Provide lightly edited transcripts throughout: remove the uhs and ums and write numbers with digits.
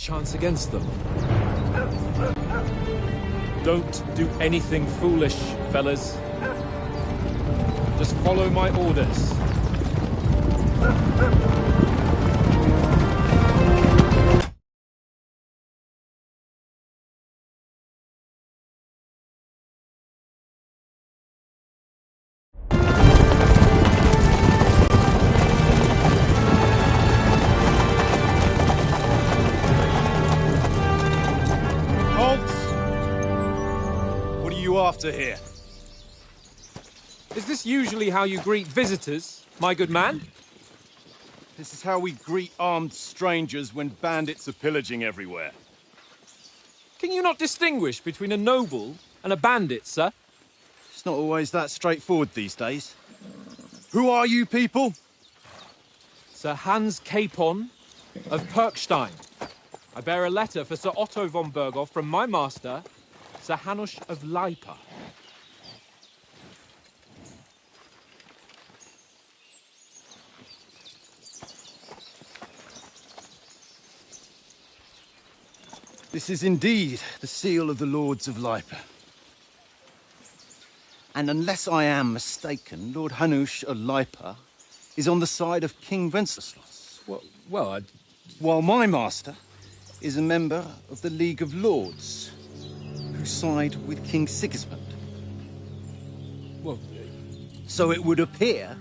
chance against them. Don't do anything foolish, fellas. Just follow my orders. After here. Is this usually how you greet visitors, my good man? This is how we greet armed strangers when bandits are pillaging everywhere. Can you not distinguish between a noble and a bandit, sir? It's not always that straightforward these days. Who are you people? Sir Hans Capon of Perkstein. I bear a letter for Sir Otto von Berghoff from my master, Sir Hanush of Lipa. This is indeed the seal of the Lords of Lipa. And unless I am mistaken, Lord Hanush of Lipa is on the side of King Wenceslas. While my master is a member of the League of Lords, who side with King Sigismund. So it would appear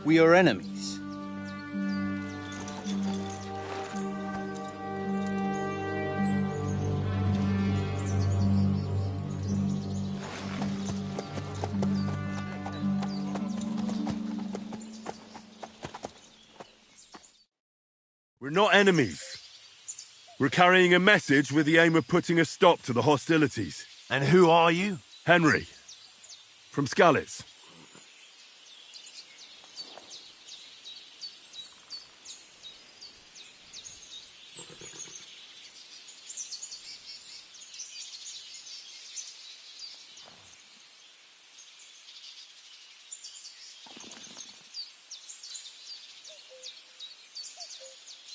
we are enemies. We're not enemies. We're carrying a message with the aim of putting a stop to the hostilities. And who are you? Henry. From Skalitz.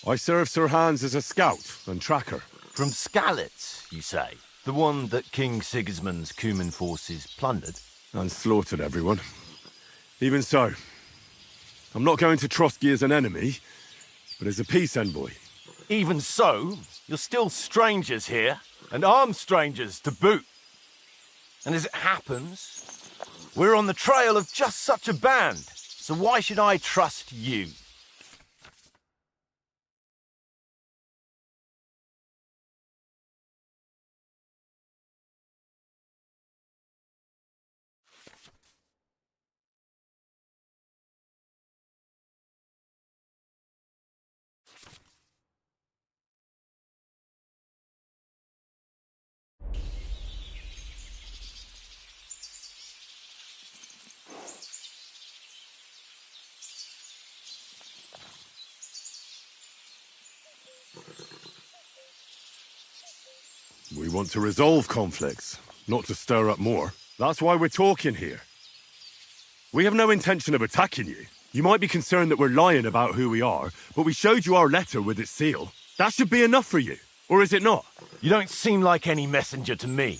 I serve Sir Hans as a scout and tracker. From Skalitz, you say? The one that King Sigismund's Cuman forces plundered? And slaughtered everyone. Even so, I'm not going to Trotsky as an enemy, but as a peace envoy. Even so, you're still strangers here, and armed strangers to boot. And as it happens, we're on the trail of just such a band, so why should I trust you? We want to resolve conflicts, not to stir up more. That's why we're talking here. We have no intention of attacking you. You might be concerned that we're lying about who we are, but we showed you our letter with its seal. That should be enough for you, or is it not? You don't seem like any messenger to me.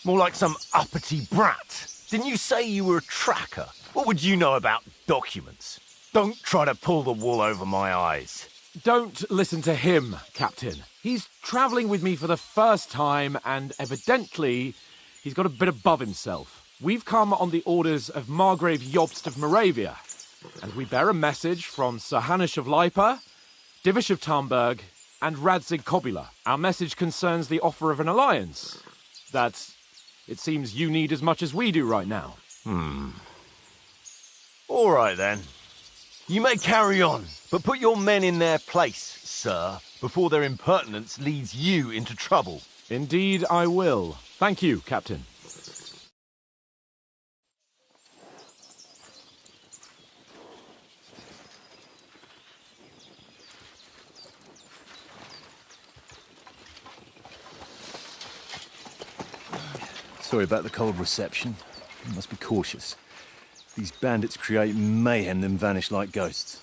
More like some uppity brat. Didn't you say you were a tracker? What would you know about documents? Don't try to pull the wool over my eyes. Don't listen to him, Captain. He's travelling with me for the first time, and evidently, he's got a bit above himself. We've come on the orders of Margrave Jobst of Moravia, and we bear a message from Sir Hanush of Lipa, Divish of Tarnberg, and Radzig Kobyla. Our message concerns the offer of an alliance that it seems you need as much as we do right now. All right, then. You may carry on, but put your men in their place, sir, before their impertinence leads you into trouble. Indeed I will. Thank you, Captain. Sorry about the cold reception. You must be cautious. These bandits create mayhem, then vanish like ghosts.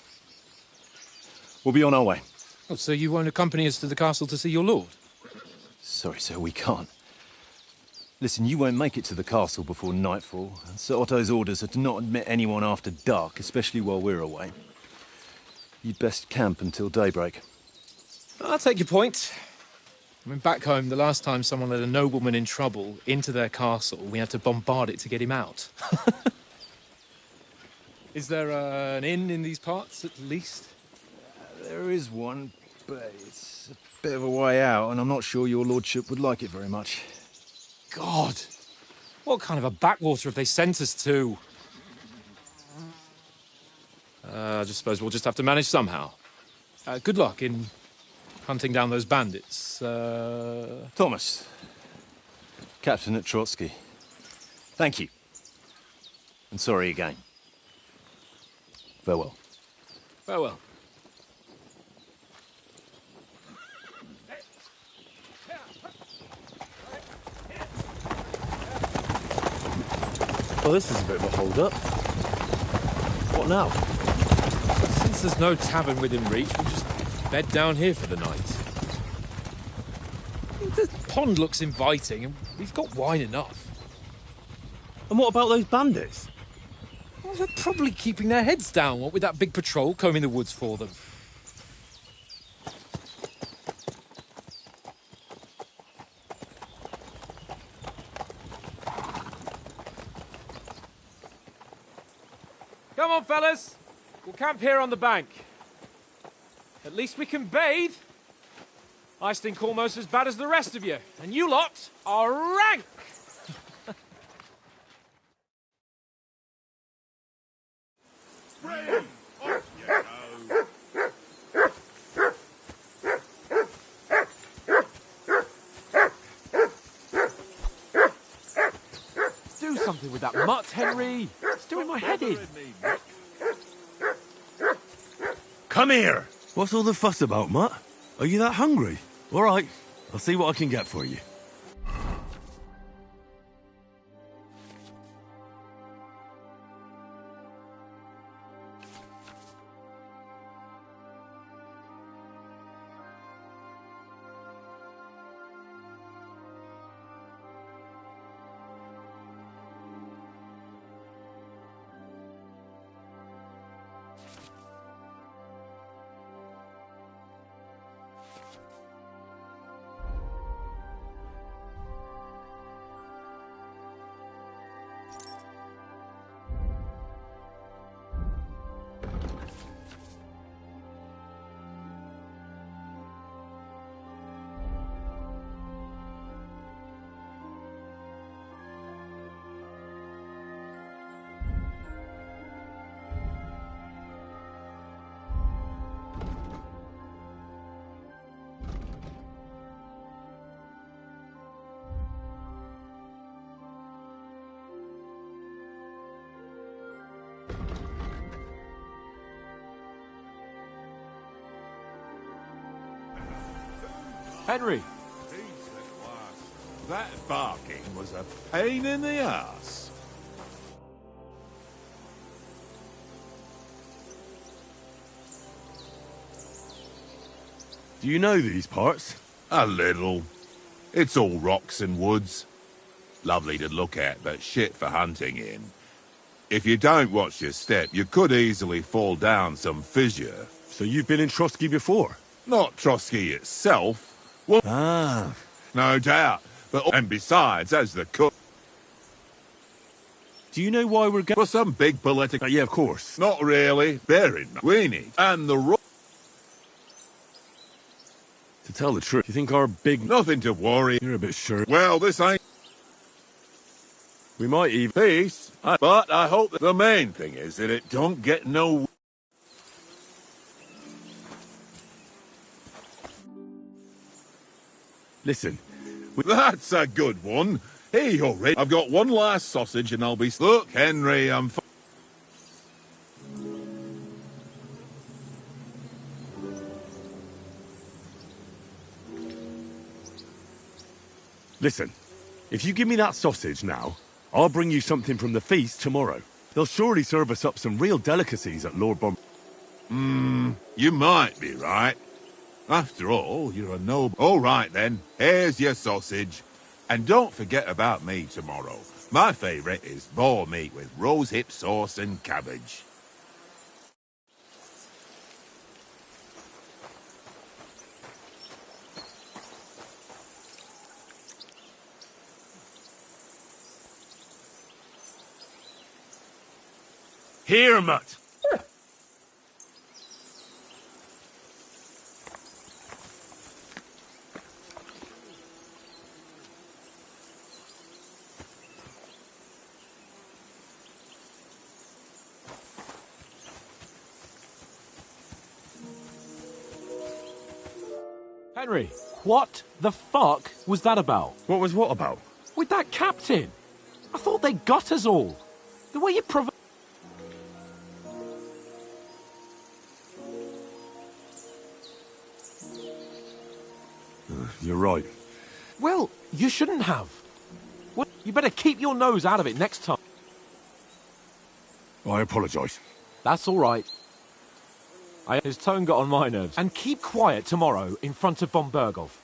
We'll be on our way. Oh, so you won't accompany us to the castle to see your lord? Sorry, sir, we can't. Listen, you won't make it to the castle before nightfall. And Sir Otto's orders are to not admit anyone after dark, especially while we're away. You'd best camp until daybreak. I'll take your point. I mean, back home, the last time someone let a nobleman in trouble into their castle, we had to bombard it to get him out. Is there an inn in these parts, at least? There is one, but it's a bit of a way out, and I'm not sure your lordship would like it very much. God! What kind of a backwater have they sent us to? I just suppose we'll just have to manage somehow. Good luck in hunting down those bandits. Thomas, Captain at Trotsky. Thank you. And sorry again. Farewell. Farewell. Well, this is a bit of a hold-up. What now? Since there's no tavern within reach, we'll just bed down here for the night. The pond looks inviting, and we've got wine enough. And what about those bandits? Well, they're probably keeping their heads down, what with that big patrol combing the woods for them. Come on, fellas. We'll camp here on the bank. At least we can bathe. I stink almost as bad as the rest of you, and you lot are rank! Do something with that mutt, Henry. It's doing my head in. Come here! What's all the fuss about, Mutt? Are you that hungry? All right, I'll see what I can get for you. Henry. That barking was a pain in the ass. Do you know these parts? A little. It's all rocks and woods. Lovely to look at, but shit for hunting in. If you don't watch your step, you could easily fall down some fissure. So you've been in Trotsky before? Not Trotsky itself. Well, no doubt. But and besides, as the cook... Do you know why we're going... For some big political... yeah, of course. Not really. Very nice. We need. And the... To tell the truth, you think our big... Nothing to worry. You're a bit sure. Well, this ain't... We might even... Peace. But I hope that the main thing is that it don't get no... Listen. That's a good one. Hey, you're ready. I've got one last sausage and I'll be... Look, Henry, I'm... Listen. If you give me that sausage now, I'll bring you something from the feast tomorrow. They'll surely serve us up some real delicacies at Lord Bom... You might be right. After all, you're a noble. All right, then. Here's your sausage. And don't forget about me tomorrow. My favourite is boar meat with rosehip sauce and cabbage. Here, Mutt. Henry, what the fuck was that about? What was what about? With that captain? I thought they got us all. The way you You're right. Well, you shouldn't have. Well, you better keep your nose out of it next time. I apologise. That's all right. His tone got on my nerves. And keep quiet tomorrow in front of von Berghoff.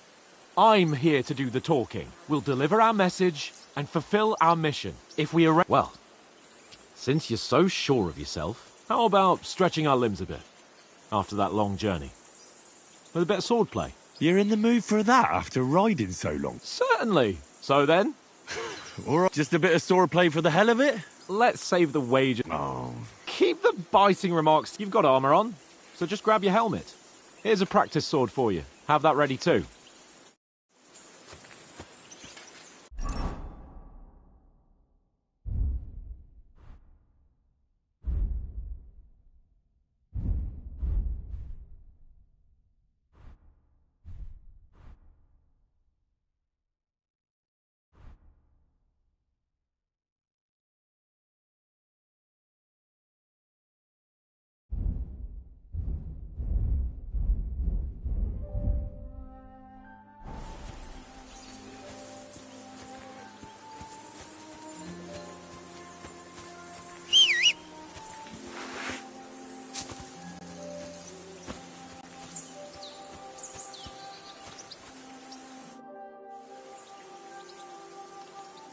I'm here to do the talking. We'll deliver our message and fulfill our mission. If we arrange... Well, since you're so sure of yourself, how about stretching our limbs a bit after that long journey? With a bit of swordplay. You're in the mood for that after riding so long? Certainly. So then? All right, just a bit of swordplay for the hell of it? Let's save the wager. Oh. Keep the biting remarks. You've got armour on, so just grab your helmet. Here's a practice sword for you. Have that ready too.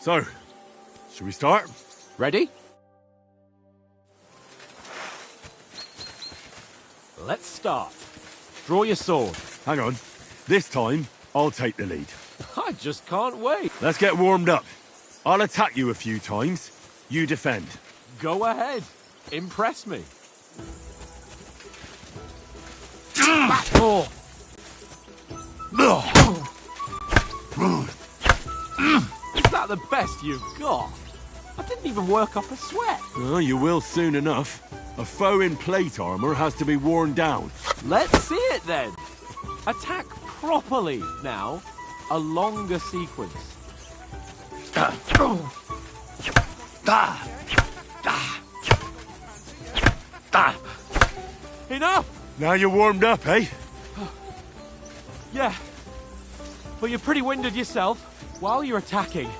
So, should we start? Ready? Let's start. Draw your sword. Hang on. This time, I'll take the lead. I just can't wait. Let's get warmed up. I'll attack you a few times. You defend. Go ahead. Impress me. Backdoor. Is that the best you've got? I didn't even work up a sweat. Oh, you will soon enough. A foe in plate armor has to be worn down. Let's see it then. Attack properly now. A longer sequence. Enough! Now you're warmed up, eh? Yeah. But you're pretty winded yourself. While you're attacking,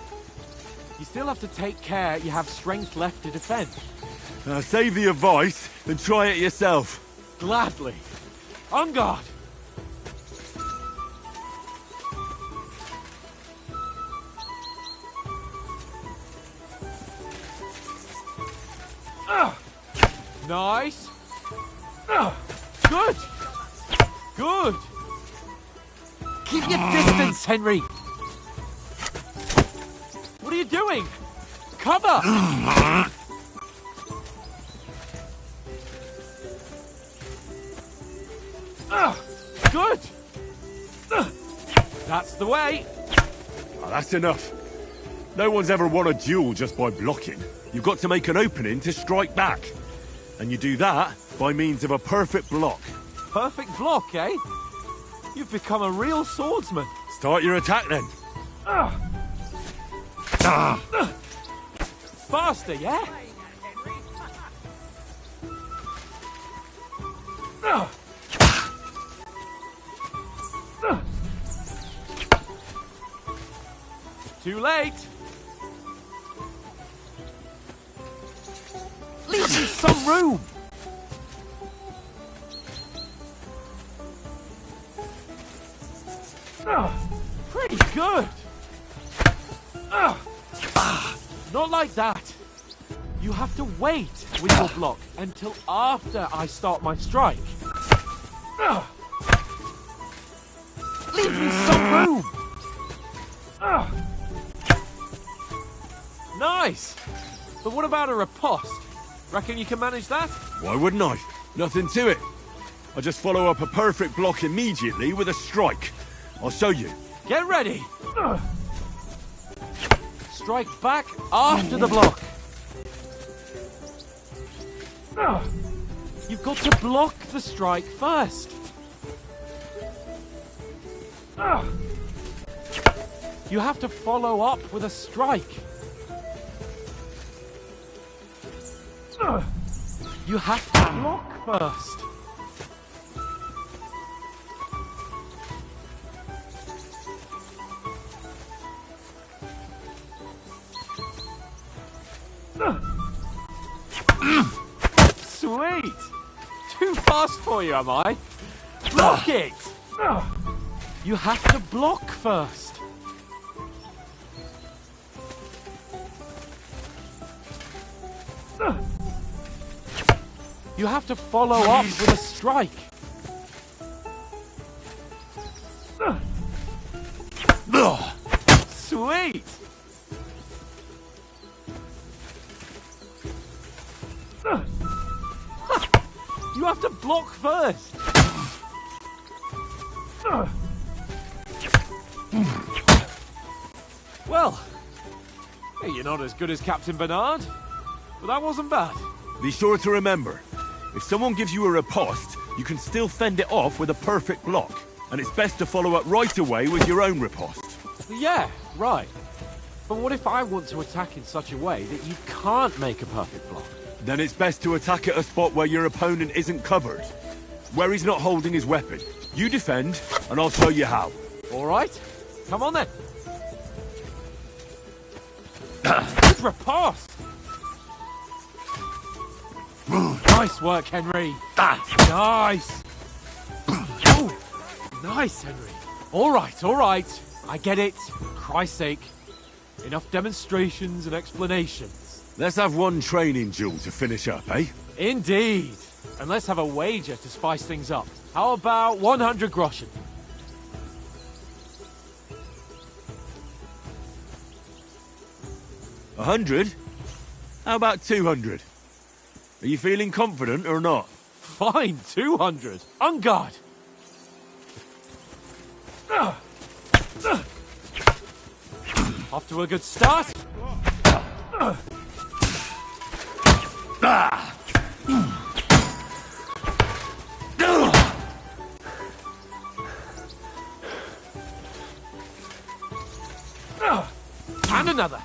you still have to take care you have strength left to defend. Save the advice and try it yourself. Gladly. On guard. Nice. Good. Good. Keep your distance, Henry. What are you doing? Cover! Good! That's the way! Oh, that's enough. No one's ever won a duel just by blocking. You've got to make an opening to strike back. And you do that by means of a perfect block. Perfect block, eh? You've become a real swordsman. Start your attack then. Faster, yeah? Too late. Leave me some room. Pretty good. Not like that. You have to wait with your block until after I start my strike. Leave me some room. Nice. But what about a riposte? Reckon you can manage that? Why wouldn't I? Nothing to it. I just follow up a perfect block immediately with a strike. I'll show you. Get ready. Strike back after the block. You've got to block the strike first. You have to follow up with a strike. You have to block first. Sweet! Too fast for you, am I? Block it! You have to block first. You have to follow up with a strike. Sweet! You have to block first. Well, you're not as good as Captain Bernard, but that wasn't bad. Be sure to remember, if someone gives you a riposte, you can still fend it off with a perfect block. And it's best to follow up right away with your own riposte. Yeah, right. But what if I want to attack in such a way that you can't make a perfect block? Then it's best to attack at a spot where your opponent isn't covered. Where he's not holding his weapon. You defend, and I'll show you how. All right. Come on then. Good riposte. Nice work, Henry. Nice. Oh, nice, Henry. All right. I get it. For Christ's sake. Enough demonstrations and explanations. Let's have one training duel to finish up, eh? Indeed. And let's have a wager to spice things up. How about 100 groschen? $100? How about 200? Are you feeling confident or not? Fine, 200. On guard. Off to a good start. And another.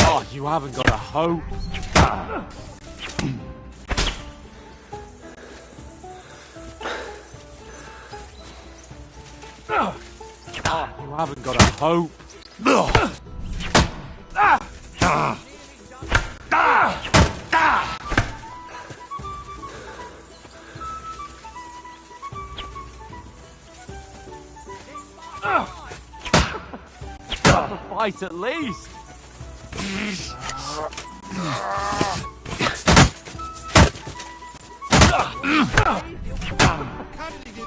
Oh, you haven't got a hope. Oh, you haven't got a hope. A fight at least.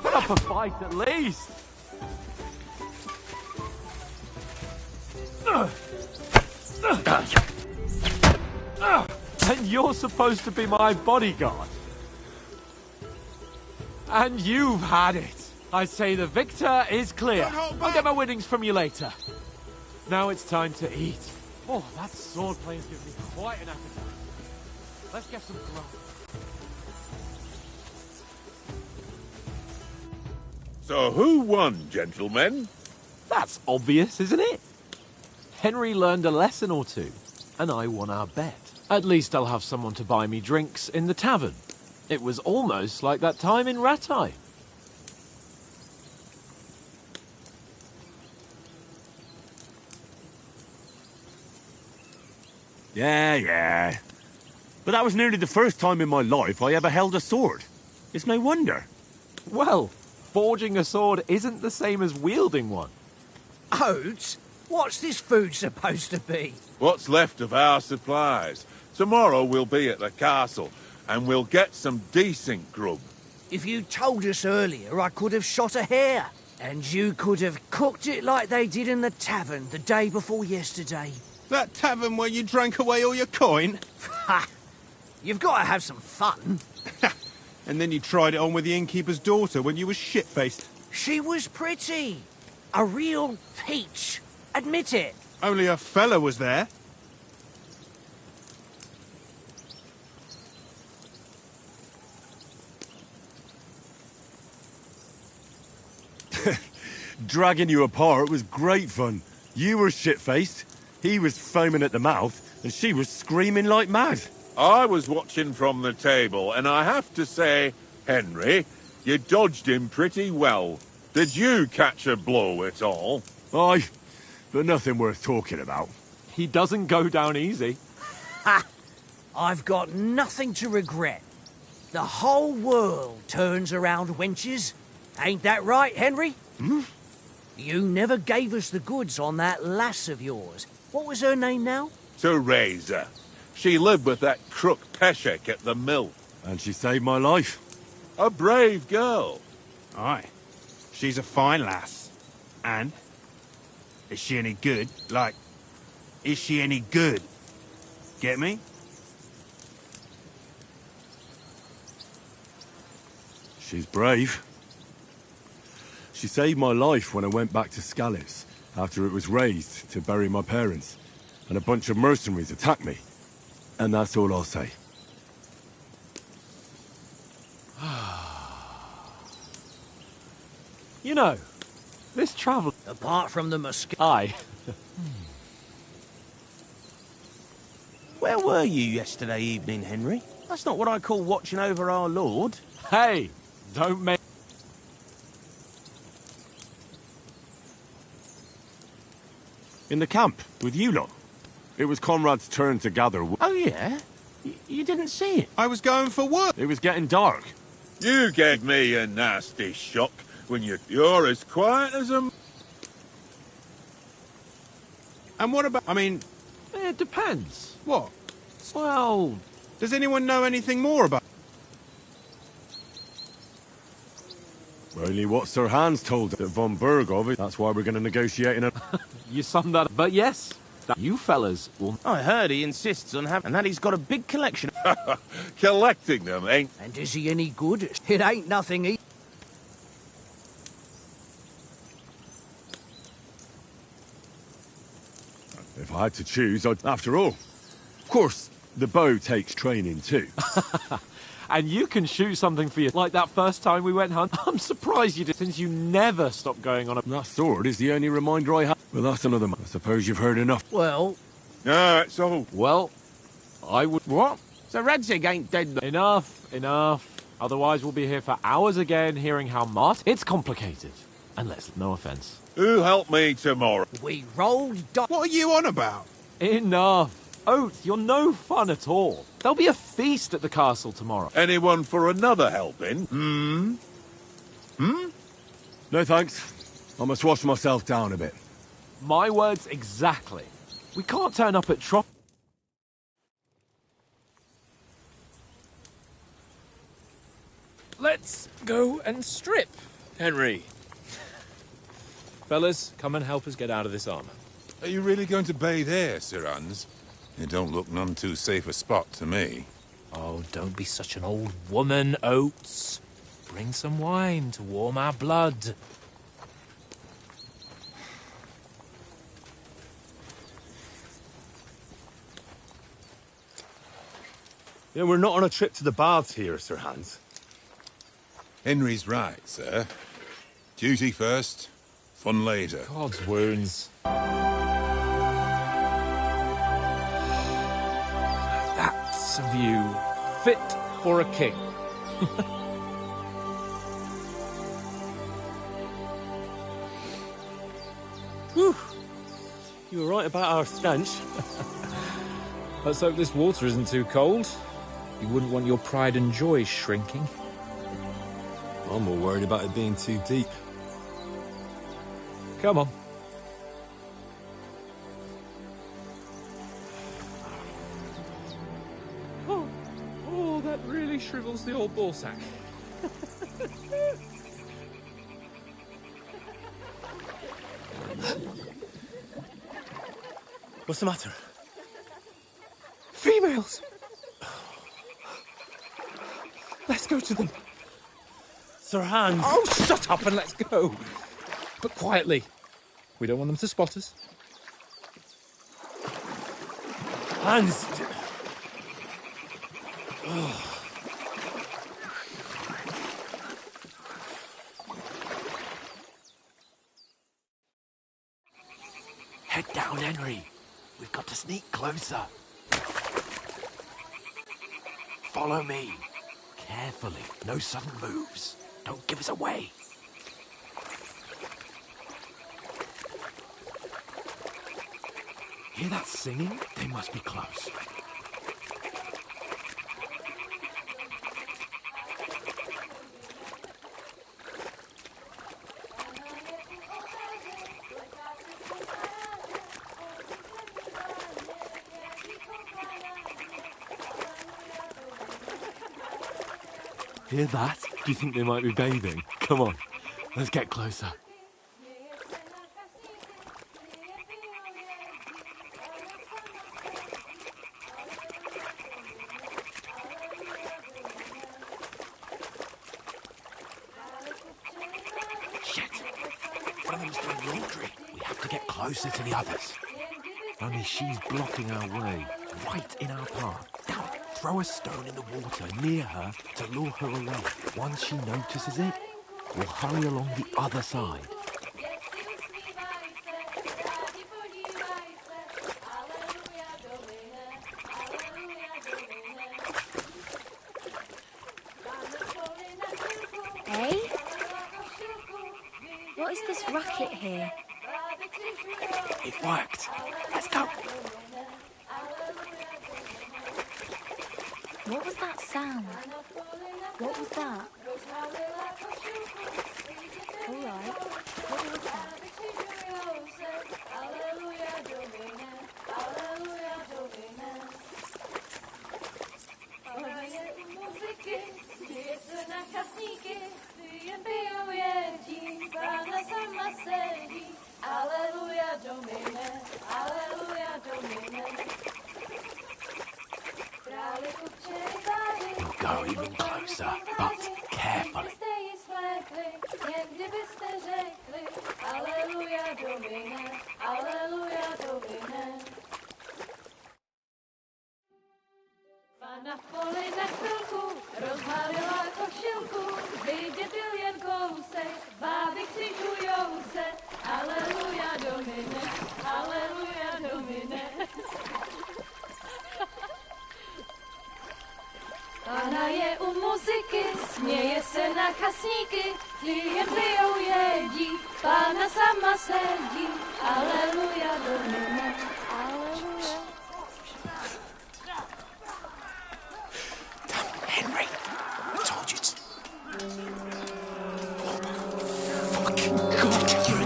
Put up a fight at least. And you're supposed to be my bodyguard. And you've had it. I say the victor is clear. I'll get my winnings from you later. Now it's time to eat. Oh, that swordplay has given me quite an appetite. Let's get some grub. So who won, gentlemen? That's obvious, isn't it? Henry learned a lesson or two, and I won our bet. At least I'll have someone to buy me drinks in the tavern. It was almost like that time in Rattay. Yeah. But that was nearly the first time in my life I ever held a sword. It's no wonder. Well, forging a sword isn't the same as wielding one. Oates, what's this food supposed to be? What's left of our supplies. Tomorrow we'll be at the castle, and we'll get some decent grub. If you told us earlier, I could have shot a hare. And you could have cooked it like they did in the tavern the day before yesterday. That tavern where you drank away all your coin? Ha! You've got to have some fun. And then you tried it on with the innkeeper's daughter when you were shit-faced. She was pretty. A real peach. Admit it. Only a fella was there. Dragging you apart was great fun. You were shit-faced, he was foaming at the mouth, and she was screaming like mad. I was watching from the table, and I have to say, Henry, you dodged him pretty well. Did you catch a blow at all? Aye, but nothing worth talking about. He doesn't go down easy. Ha! I've got nothing to regret. The whole world turns around wenches. Ain't that right, Henry? Hmm? You never gave us the goods on that lass of yours. What was her name now? Teresa. She lived with that crook Peshek at the mill. And she saved my life. A brave girl. Aye. She's a fine lass. And? Is she any good? Like, is she any good? Get me? She's brave. She saved my life when I went back to Scallis after it was razed to bury my parents, and a bunch of mercenaries attacked me. And that's all I'll say. You know, this travel... Apart from the mosquito. Aye. Where were you yesterday evening, Henry? That's not what I call watching over our lord. Hey, don't make... In the camp, with you lot. It was Conrad's turn to gather wood. Oh, yeah? You didn't see it? I was going for work. It was getting dark. You gave me a nasty shock when you're as quiet as a... And what about... I mean, It depends. what? Well, Does anyone know anything more about... Only what Sir Hans told us at von Bergov. That's why we're going to negotiate in a... you summed that up. But yes, you fellas will... I heard he insists on having... And that he's got a big collection. Collecting them ain't... And is he any good? It ain't nothing he... If I had to choose, I'd... After all, of course, the bow takes training too. And you can shoot something for you, like that first time we went hunt. I'm surprised you did, since you never stopped going on a... That sword is the only reminder I have. Well, that's another man. I suppose you've heard enough. Well, No, it's all... Well, I would... What? So Radzig ain't dead. Enough. Otherwise we'll be here for hours again hearing how It's complicated. And no offence. Who help me tomorrow? we rolled... What are you on about? Enough. Oath, you're no fun at all. There'll be a feast at the castle tomorrow. Anyone for another helping? No thanks. I must wash myself down a bit. My words exactly. We can't turn up at Trop... Let's go and strip, Henry. Fellas, come and help us get out of this armor. Are you really going to bathe here, Sir Hans? It don't look none too safe a spot to me. Oh, don't be such an old woman, Oates. Bring some wine to warm our blood. Yeah, we're not on a trip to the baths here, Sir Hans. Henry's right, sir. Duty first, fun later. God's wounds. That's a view fit for a king. Whew. You were right about our stench. Let's hope this water isn't too cold. You wouldn't want your pride and joy shrinking. I'm more worried about it being too deep. Come on. Oh, that really shrivels the old ball sack. What's the matter? Females! Let's go to them. Sir Hans! Oh, shut up and let's go. But quietly. We don't want them to spot us. Hans! Head down, Henry. We've got to sneak closer. Follow me. Carefully. No sudden moves. Don't give us away. Hear that singing? They must be close. Hear that? Do you think they might be bathing? Come on, let's get closer. Shit! One of them's doing laundry. We have to get closer to the others. Only she's blocking our way, right in our path. Now, throw a stone in the water near her to lure her away. Once she notices it, we'll hurry along the other side. Hey? What is this racket here? It worked. Let's go. What was that sound? What was that? All right. What was that? We'll go even closer, but carefully. Na poli na chvilku rozhálila košilku, vidět byl jen kousek, báby křižujou se, aleluja domine, aleluja domine. Pána je u muziky, směje se na chasníky, ti jen pijou jedí, Pána sama sedí, aleluja domine, aleluja. Henry, I told you to... Fucking God, you're in...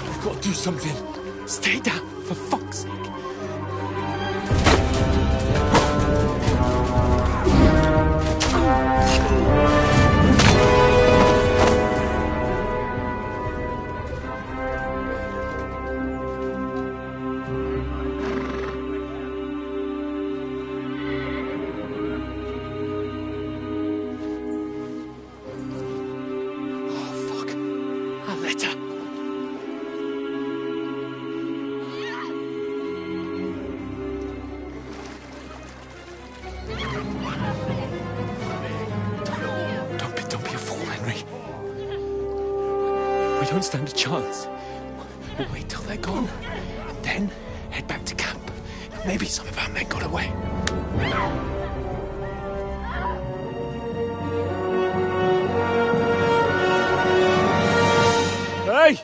We've got to do something. Stay down, for fuck's sake. We don't stand a chance. We'll wait till they're gone. And then Head back to camp. Maybe some of our men got away. Hey!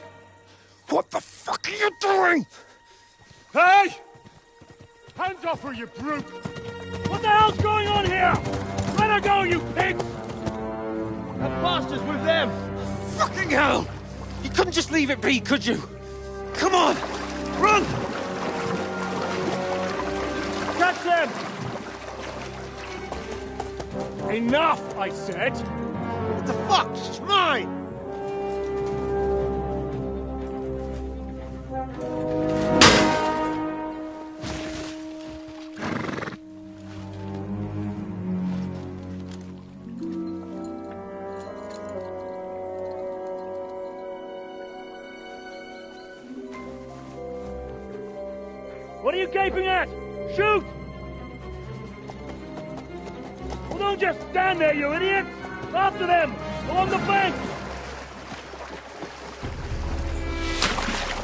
What the fuck are you doing? Hey! Hands off her, you brute! What the hell's going on here? Let her go, you pigs! That bastard's with them! Fucking hell! You couldn't just leave it be, could you? Come on! Run! Catch them! Enough, I said! What the fuck? She's mine! What are you gaping at? Shoot! Well, don't just stand there, you idiots! After them! Along the bank!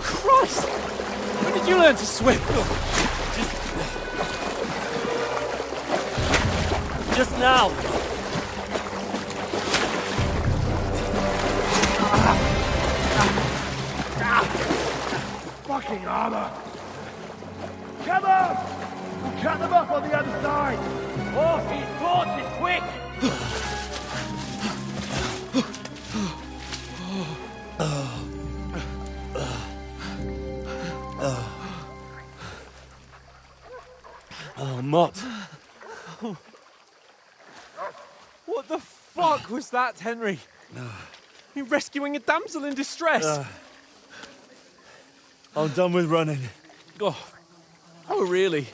Christ! When did you learn to swim? Just now! Fucking armor! Come on! We'll cut them up on the other side! Horses, horses, quick! Oh, Mott. What the fuck was that, Henry? You're rescuing a damsel in distress. I'm done with running. Oh, really?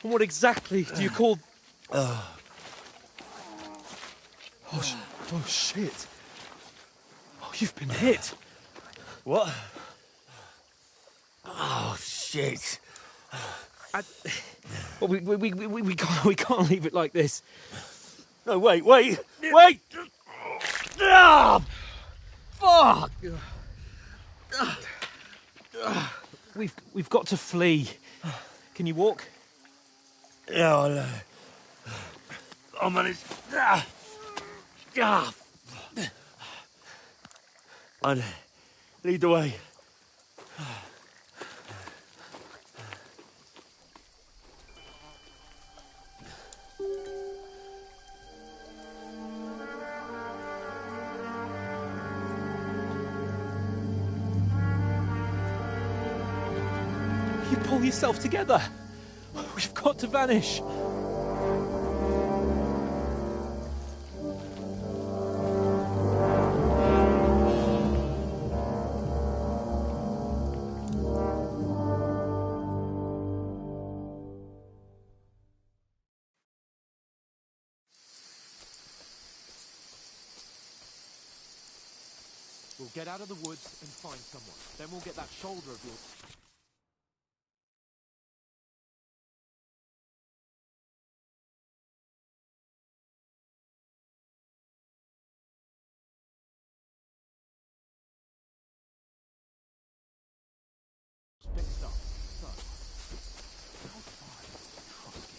And what exactly do you call... Oh, shit. Oh, you've been hit. What? Oh, shit. Well, we can't leave it like this. No, wait! Ah! Fuck! We've got to flee. Can you walk? Yeah, I'll manage. I'd lead the way. You pull yourself together. We've got to vanish. We'll get out of the woods and find someone. Then we'll get that shoulder of yours. Fixed up. So, how far is Trotsky?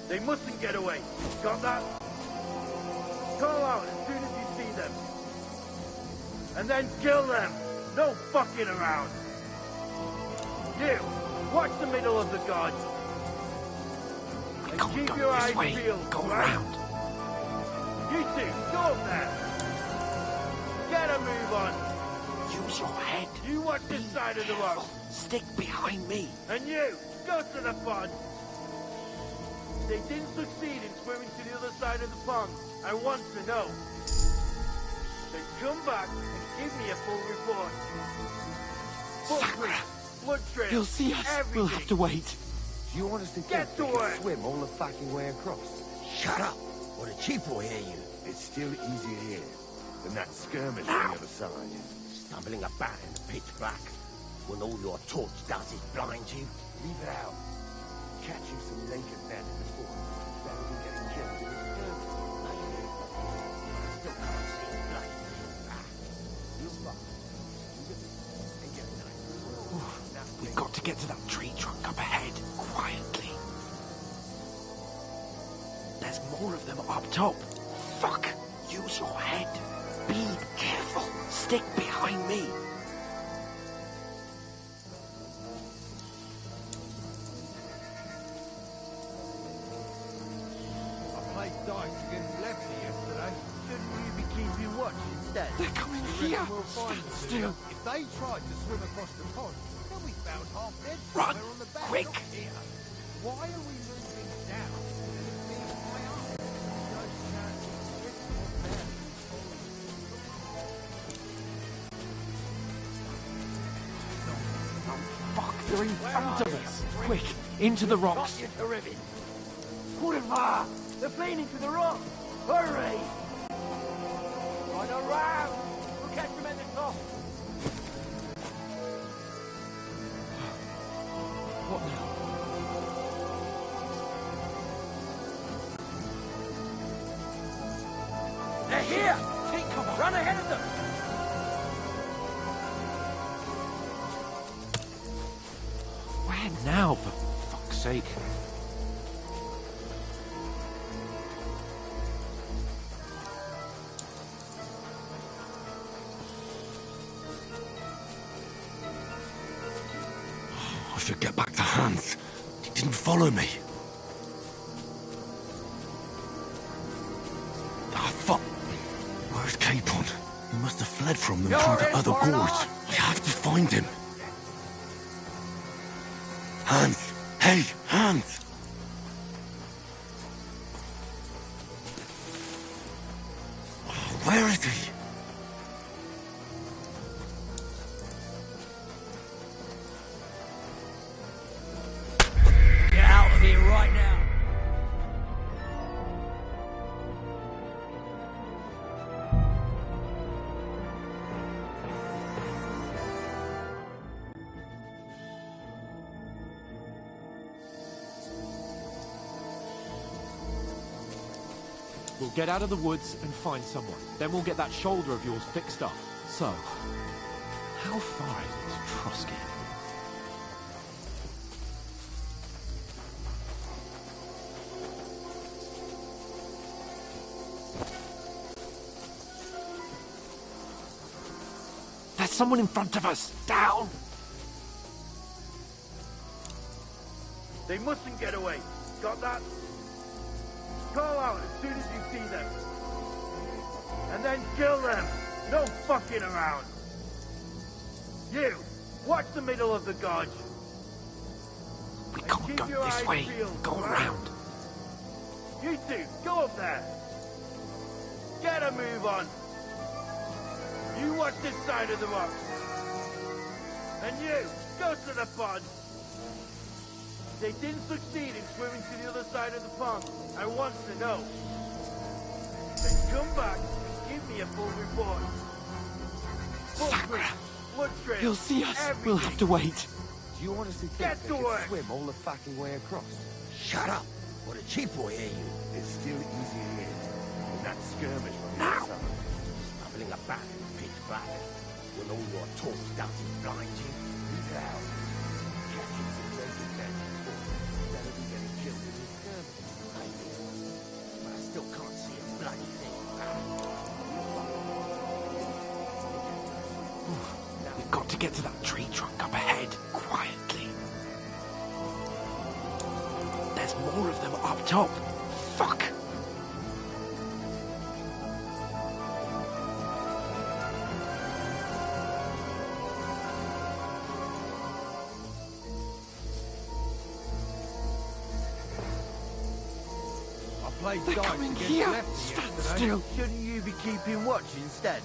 They mustn't get away. Got that? Call out as soon as you see them. And then kill them. No fucking around. You, watch the middle of the guard. And keep your eyes peeled. Go around. You two, go there. Get a move on. Use your head. You watch this side of the road. Stick behind me. And you, go to the pond. They didn't succeed in swimming to the other side of the pond. I want to know. Then come back and give me a full report. Footprints, blood trails, He'll see us. everything. We'll have to wait. Do you want us to Get to work. swim all the fucking way across? Shut up, or the chief will hear you. It's still easier here than that skirmish on the other side. Stumbling about in the pitch black, when all your torch does is blind you. Leave it out. Catch you some naked men before. Rather than getting killed in this skirmish. I still can't see a bloody thing. You're fine. And get a knife. We've got to get to that tree trunk up ahead, quietly. There's more of them up top. Fuck! Use your head. Be careful. Stick behind me. I played dice against Lefty yesterday. Shouldn't you be keeping watch instead? They're coming You here. reckon we'll find Stand them, still. If they tried to swim across the pond, they'll be found half dead Run, somewhere on the bank, quick. not here. Why are we moving down? It's being high up. No chance of this or that. Fuck, they're in front of us. Quick, into the rocks. Got you to ribbon. Kurwa! They're playing into the rock. Hurry! On around! We'll catch them at the top. What now? They're here! Take cover! Run ahead of them! Where now, for fuck's sake? I should get back to Hans. He didn't follow me. Ah, fuck. Where's Capon? He must have fled from them through the other gorge. I have to find him. Hans! Hey, Hans! Where is he? Get out of here right now. We'll get out of the woods and find someone. Then we'll get that shoulder of yours fixed up. So, how far is it to Trotsky? There's someone in front of us! Down! They mustn't get away. Got that? Call out as soon as you see them. And then kill them. No fucking around. You, watch the middle of the gorge. We And can't keep go your this eyes way. peeled. Go around. You two, go up there. Get a move on. You watch this side of the rocks. And you, go to the pond. They didn't succeed in swimming to the other side of the pond. I want to know. Then come back and give me a full report. Footprints, blood trails, He'll see us. everything. We'll have to wait. Do you want us to Get think to they could work. swim all the fucking way across? Shut up, or the chief will hear you. It's still easier here than that skirmish on the other side. Stumbling about in the pitch black, when all your torch does is blind you. Leave it out. Catch you some naked men before. Rather than getting killed in this skirmish. But I still can't see a bloody thing. We've got to get to that tree trunk up ahead, quietly. There's more of them up top. Fuck! played They're dice coming against here. Lefty Stand yesterday. still. Shouldn't you be keeping watch instead?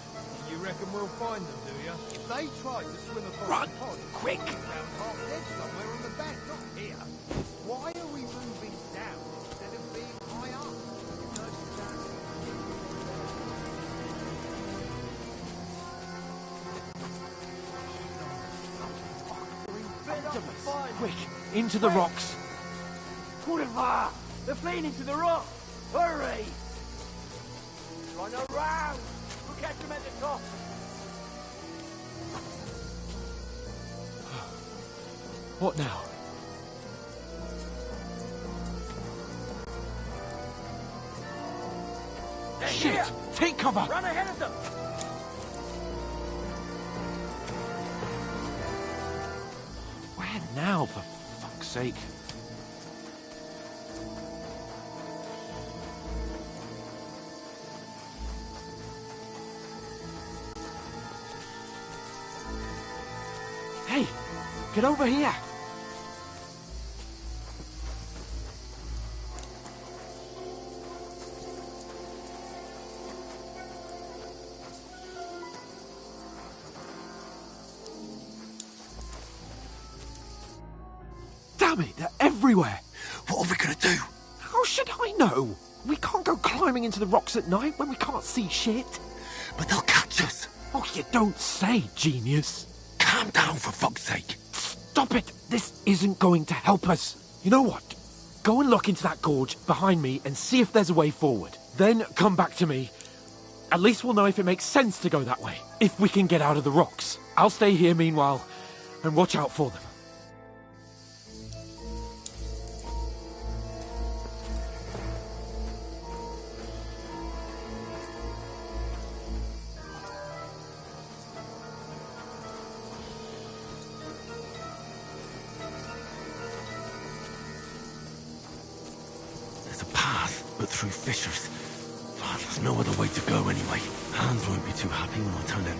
You reckon we'll find them, do you? They tried to swim across Run, the pond. quick. Round half dead somewhere on the bank, not here. Why are we moving down instead of being high up? Quick, into the rocks. Kurwa! They're fleeing into the rock! Hurry! Run around! We'll catch them at the top! What now? They're Shit! here. Take cover! Run ahead of them! Where now, for fuck's sake? Hey! Get over here! Damn it, they're everywhere! What are we gonna do? How should I know? We can't go climbing into the rocks at night when we can't see shit. But they'll catch us. Oh, you don't say, genius. Calm down, for fuck's sake. Stop it! This isn't going to help us. You know what? Go and look into that gorge behind me and see if there's a way forward. Then come back to me. At least we'll know if it makes sense to go that way. If we can get out of the rocks. I'll stay here meanwhile and watch out for them. There's a path, but through fissures. Oh, there's no other way to go anyway. Hans won't be too happy when I turn in.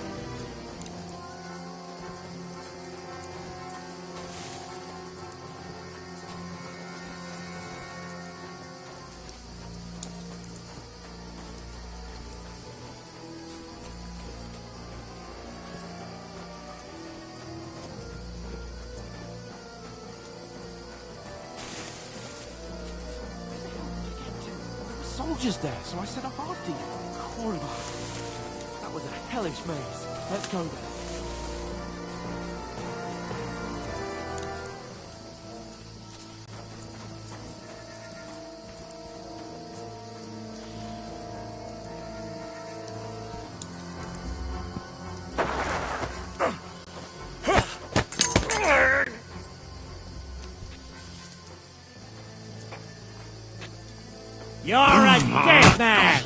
Soldiers there, so I set off after you. Kurva. That was a hellish maze. Let's go there. You're a dead man!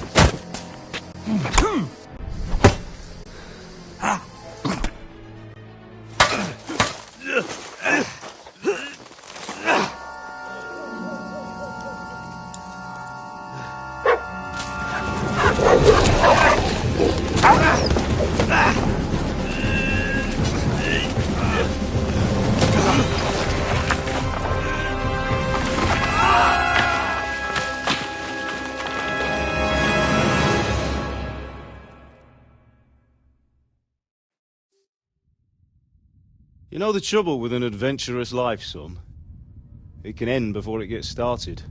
You know the trouble with an adventurous life, son? It can end before it gets started.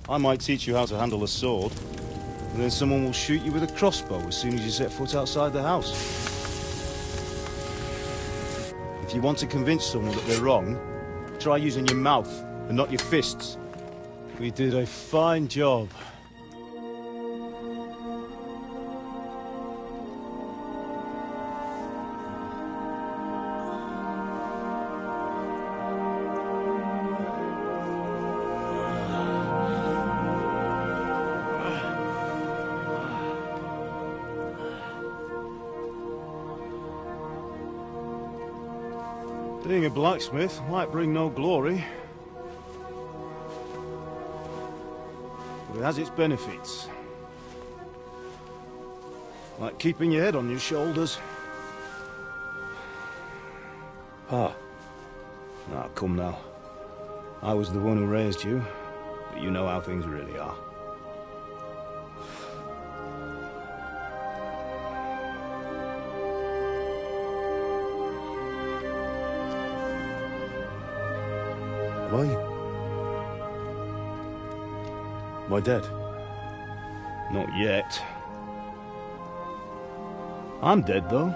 I might teach you how to handle a sword, and then someone will shoot you with a crossbow as soon as you set foot outside the house. If you want to convince someone that they're wrong, try using your mouth and not your fists. We did a fine job. Being a blacksmith might bring no glory, but it has its benefits. Like keeping your head on your shoulders. Pa. Now, come now. I was the one who raised you, but that you know how things really are. Am I dead? Not yet. I'm dead, though.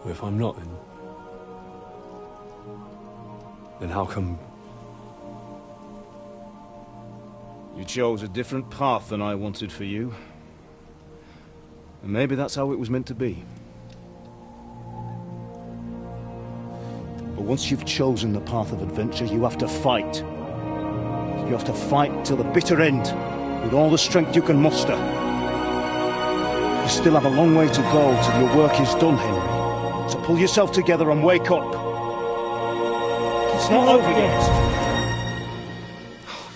If I'm not, then how come... You chose a different path than I wanted for you. And maybe that's how it was meant to be. But once you've chosen the path of adventure, you have to fight. You have to fight till the bitter end, with all the strength you can muster. You still have a long way to go till your work is done, Henry. So pull yourself together and wake up. It's not over yet.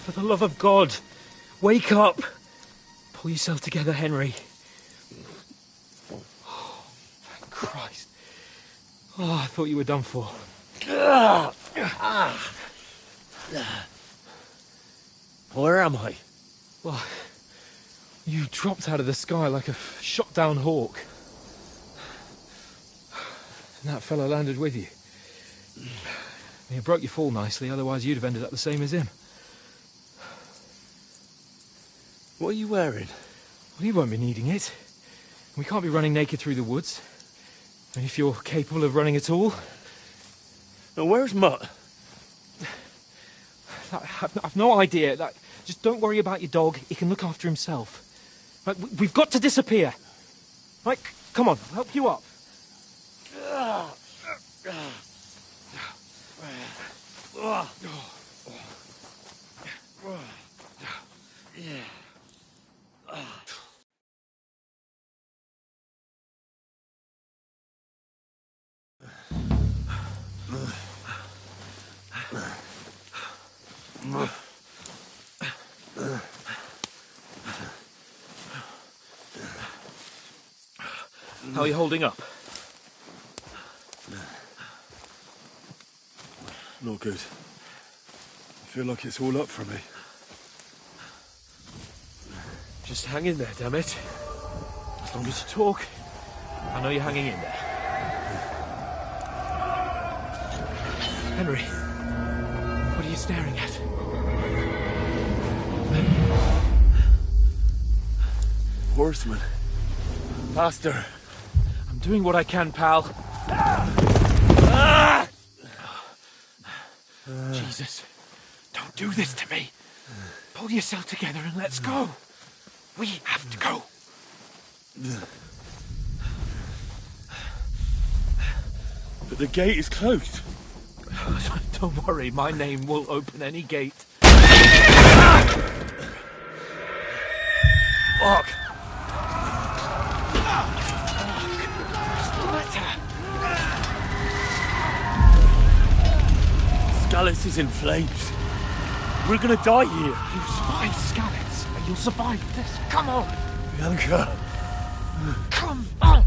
For the love of God, wake up! Pull yourself together, Henry. Oh, thank Christ. Oh, I thought you were done for. Where am I? Well, you dropped out of the sky like a shot-down hawk. And that fellow landed with you. He broke your fall nicely, otherwise you'd have ended up the same as him. What are you wearing? Well, you won't be needing it. We can't be running naked through the woods. And if you're capable of running at all... Now, where's Mutt? I've no idea. Just don't worry about your dog. He can look after himself. Right, we've got to disappear. Right, come on, I'll help you up. How are you holding up? Not good. I feel like it's all up for me. Just hang in there, damn it. As long as you talk, I know you're hanging in there. Henry, what are you staring at? Horseman. Faster. I'm doing what I can, pal. Jesus, don't do this to me. Pull yourself together and let's go. We have to go. But the gate is closed. Don't worry, my name will open any gate. Fuck! Skalitz is in flames. We're gonna die here. You survived Skalitz, and you'll survive this. Come on! Bianca! Come on!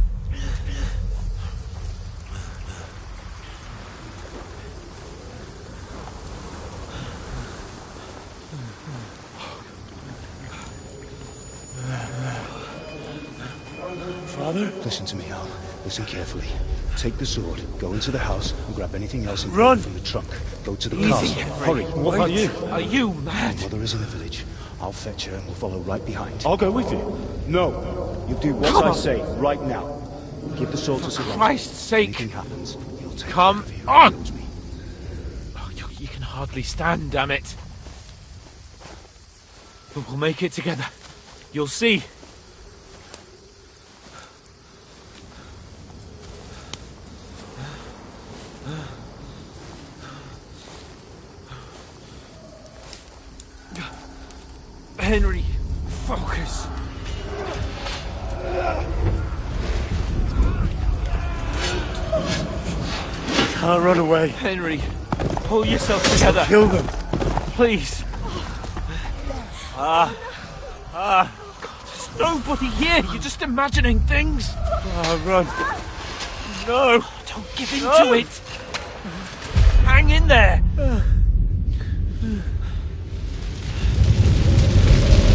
Father? Listen to me, Al. Listen carefully. Take the sword, go into the house, and grab anything else Run! from the trunk. Go to the Easy, castle. Henry. Hurry. What about you? Are you mad? Your mother is in the village. I'll fetch her and we'll follow right behind. I'll go with you. No. You do what I say right now. Give the sword to Sir Roger. Christ's sake! Anything happens, he'll take Come care of you. on! He knows me. Oh, you can hardly stand, damn it. But we'll make it together. You'll see. Henry, focus. Can't run away. Henry, pull yourself together. Kill them. Please. God, there's nobody here. You're just imagining things. Run. No. Don't give in to it. Hang in there.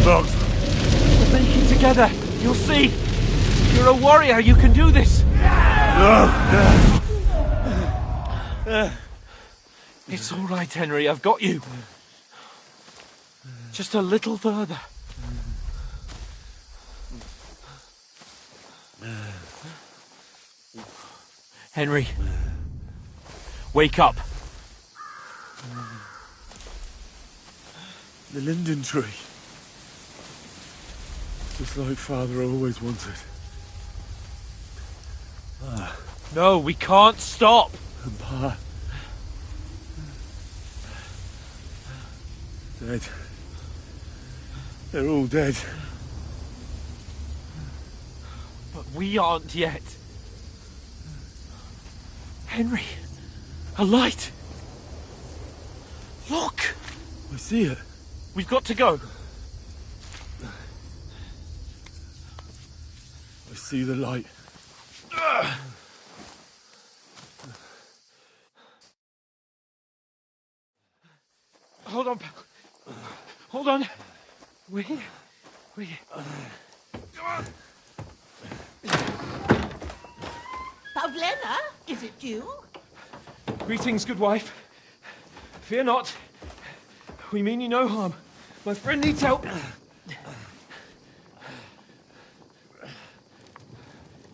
Box. We'll make it together. You'll see. You're a warrior. You can do this. It's all right, Henry. I've got you. Just a little further. Henry, wake up. The linden tree. Just like Father always wanted. No, we can't stop. And Pa. Dead. They're all dead. But we aren't yet. Henry, a light. Look. I see it. We've got to go. I see the light. Hold on, pal. Hold on. Wait. Pavlena, is it you? Greetings, good wife. Fear not. We mean you no harm. My friend needs help.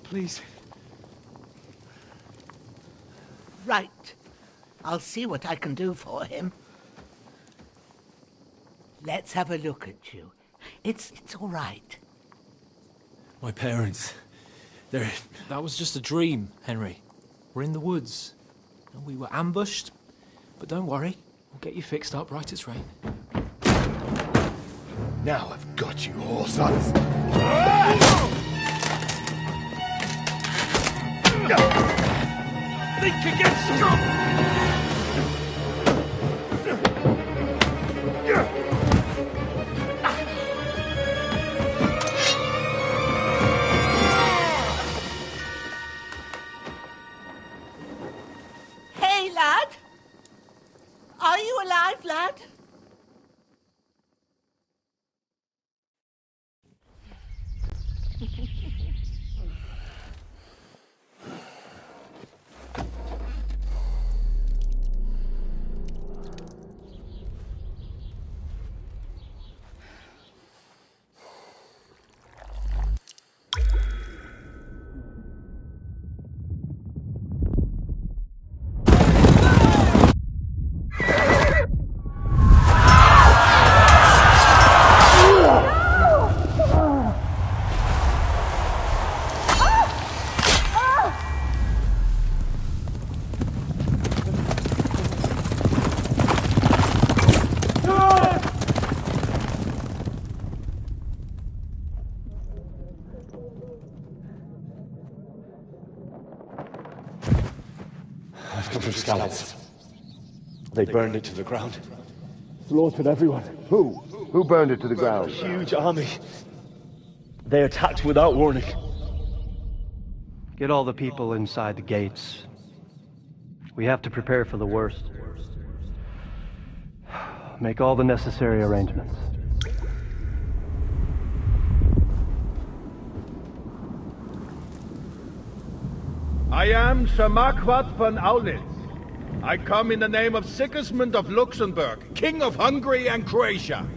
Please. Right. I'll see what I can do for him. Let's have a look at you. It's all right. My parents, they're... That was just a dream, Henry. We're in the woods. And we were ambushed. But don't worry, we'll get you fixed up right as rain. Now I've got you, whore sons. Think again, strong! Hey, lad! Are you alive, lad? I've come from Skalitz. They burned it to the ground. Slaughtered everyone. Who? Who burned it to the ground? A huge army. They attacked without warning. Get all the people inside the gates. We have to prepare for the worst. Make all the necessary arrangements. I am Sir Marquardt von Aulitz. I come in the name of Sigismund of Luxembourg, King of Hungary and Croatia.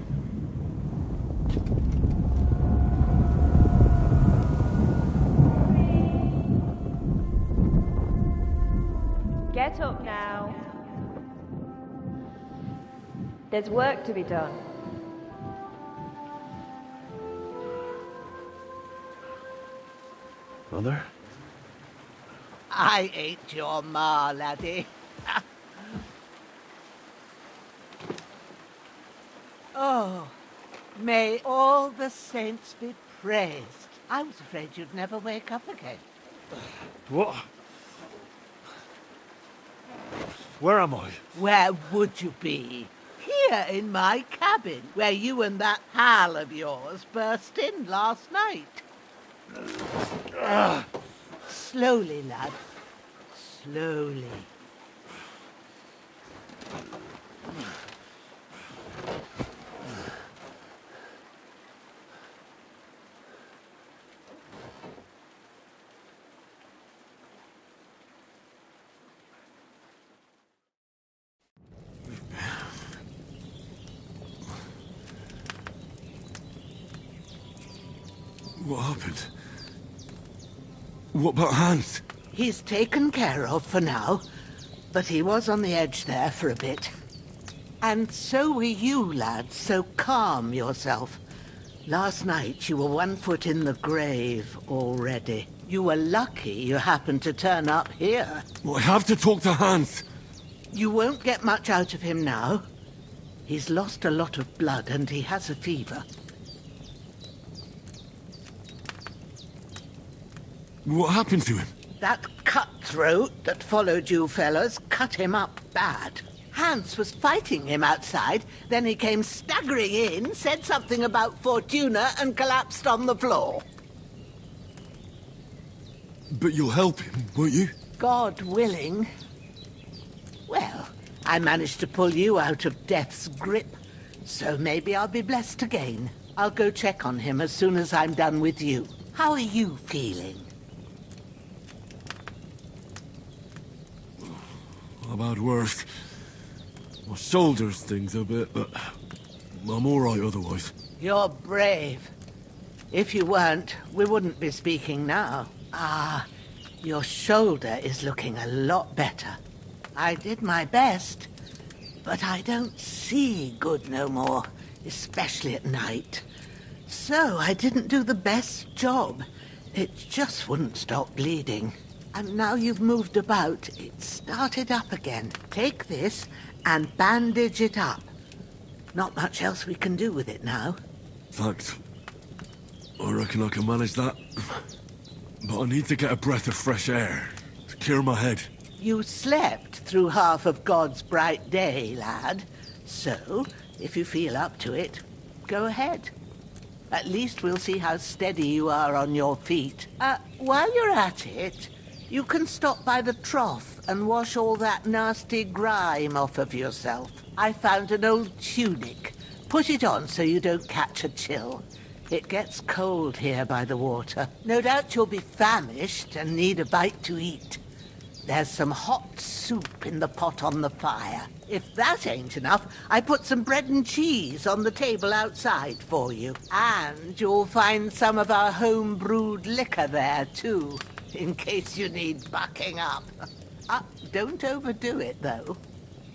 Get up now. There's work to be done. Mother? I ain't your ma, laddie. Oh, may all the saints be praised. I was afraid you'd never wake up again. What? Where am I? Where would you be? Here. fire in my cabin, where you and that pal of yours burst in last night. Slowly, lad. Slowly. What happened? What about Hans? He's taken care of for now, but he was on the edge there for a bit. And so were you, lad, so calm yourself. Last night you were 1 foot in the grave already. You were lucky you happened to turn up here. Well, I have to talk to Hans. You won't get much out of him now. He's lost a lot of blood and he has a fever. What happened to him? That cutthroat that followed you fellas cut him up bad. Hans was fighting him outside, then he came staggering in, said something about Fortuna, and collapsed on the floor. But you'll help him, won't you? God willing. Well, I managed to pull you out of death's grip, so maybe I'll be blessed again. I'll go check on him as soon as I'm done with you. How are you feeling? About worse. My shoulder stings a bit, but I'm all right otherwise. You're brave. If you weren't, we wouldn't be speaking now. Ah, your shoulder is looking a lot better. I did my best, but I don't see good no more, especially at night. So I didn't do the best job. It just wouldn't stop bleeding. And now you've moved about, it started up again. Take this and bandage it up. Not much else we can do with it now. Thanks. I reckon I can manage that. But I need to get a breath of fresh air to clear my head. You slept through half of God's bright day, lad. So, if you feel up to it, go ahead. At least we'll see how steady you are on your feet. While you're at it, you can stop by the trough and wash all that nasty grime off of yourself. I found an old tunic. Put it on so you don't catch a chill. It gets cold here by the water. No doubt you'll be famished and need a bite to eat. There's some hot soup in the pot on the fire. If that ain't enough, I put some bread and cheese on the table outside for you. And you'll find some of our home-brewed liquor there, too, in case you need bucking up. Don't overdo it, though.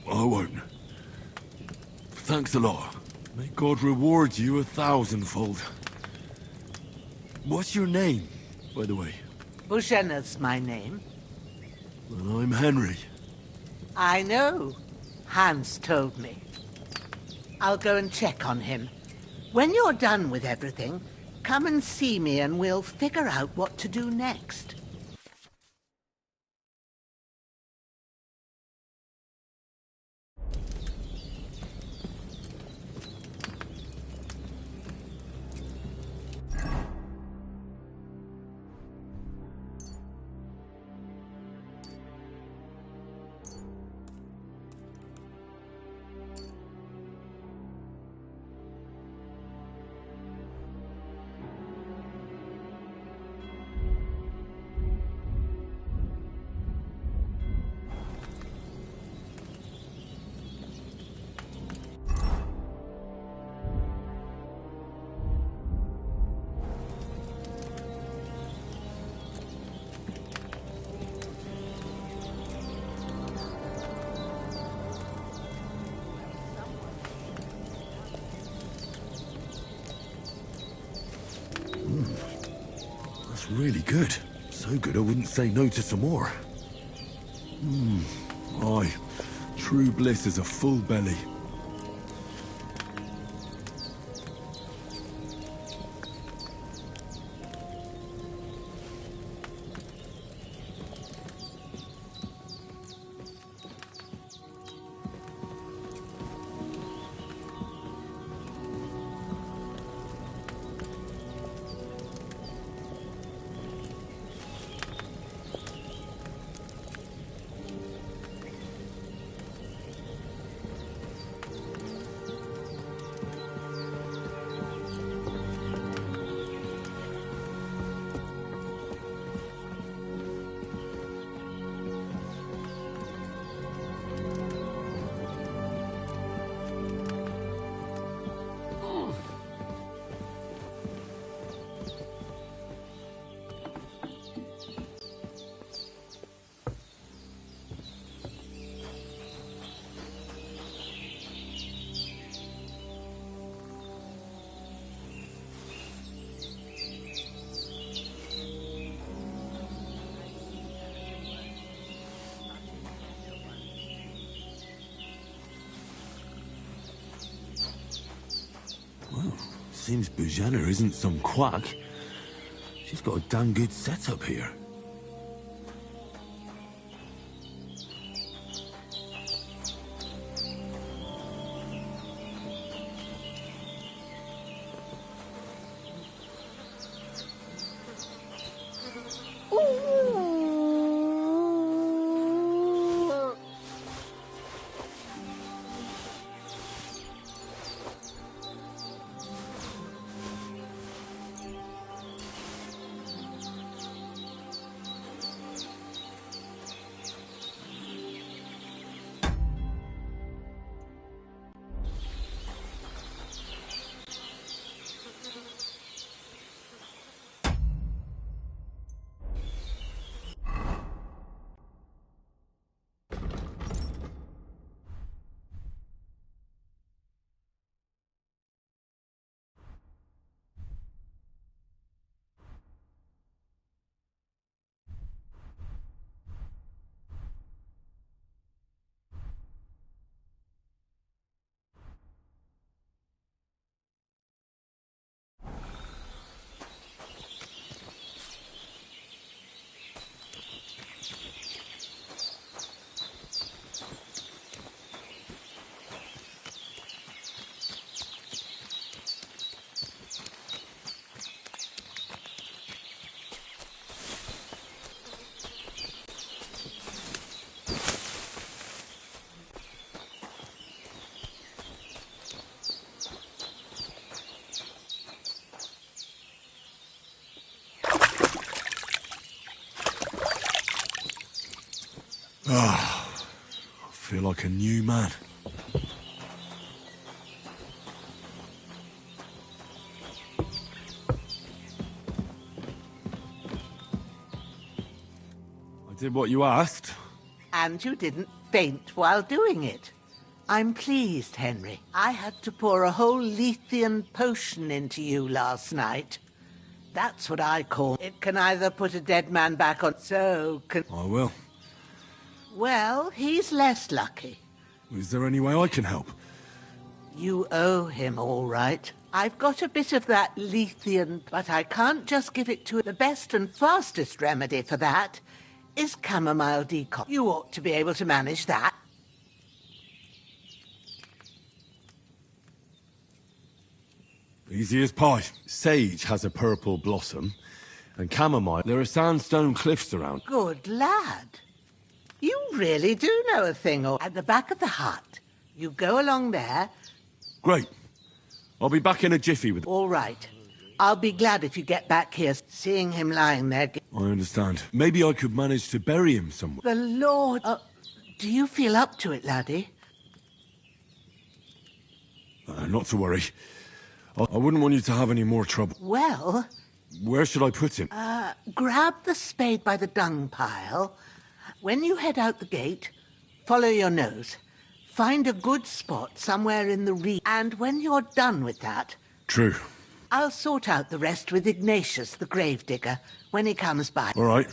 I won't. Thanks a lot. May God reward you 1,000-fold. What's your name, by the way? Bushenna's my name. Well, I'm Henry. I know. Hans told me. I'll go and check on him. When you're done with everything, come and see me and we'll figure out what to do next. That's really good. So good I wouldn't say no to some more. Aye. True bliss is a full belly. Seems Bujana isn't some quack. She's got a damn good setup here. Ah, I feel like a new man. I did what you asked. And you didn't faint while doing it. I'm pleased, Henry. I had to pour a whole Lethean potion into you last night. That's what I call it. Can either put a dead man back on, so can... I will. Well, he's less lucky. Is there any way I can help? You owe him, all right. I've got a bit of that Lethean, but I can't just give it to him. The best and fastest remedy for that is chamomile decoction. You ought to be able to manage that. Easy as pie. Sage has a purple blossom, and chamomile, there are sandstone cliffs around. Good lad. You really do know a thing or... At the back of the hut. You go along there. Great. I'll be back in a jiffy with... All right. I'll be glad if you get back here, seeing him lying there. I understand. Maybe I could manage to bury him somewhere. The Lord... do you feel up to it, laddie? Not to worry. I wouldn't want you to have any more trouble. Well... Where should I put him? Grab the spade by the dung pile. When you head out the gate, follow your nose. Find a good spot somewhere in the reed. And when you're done with that... True. I'll sort out the rest with Ignatius, the gravedigger, when he comes by. All right.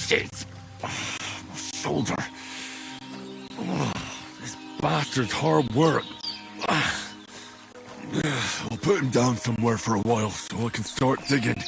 Shit! My shoulder. This bastard's hard work. I'll put him down somewhere for a while so I can start digging.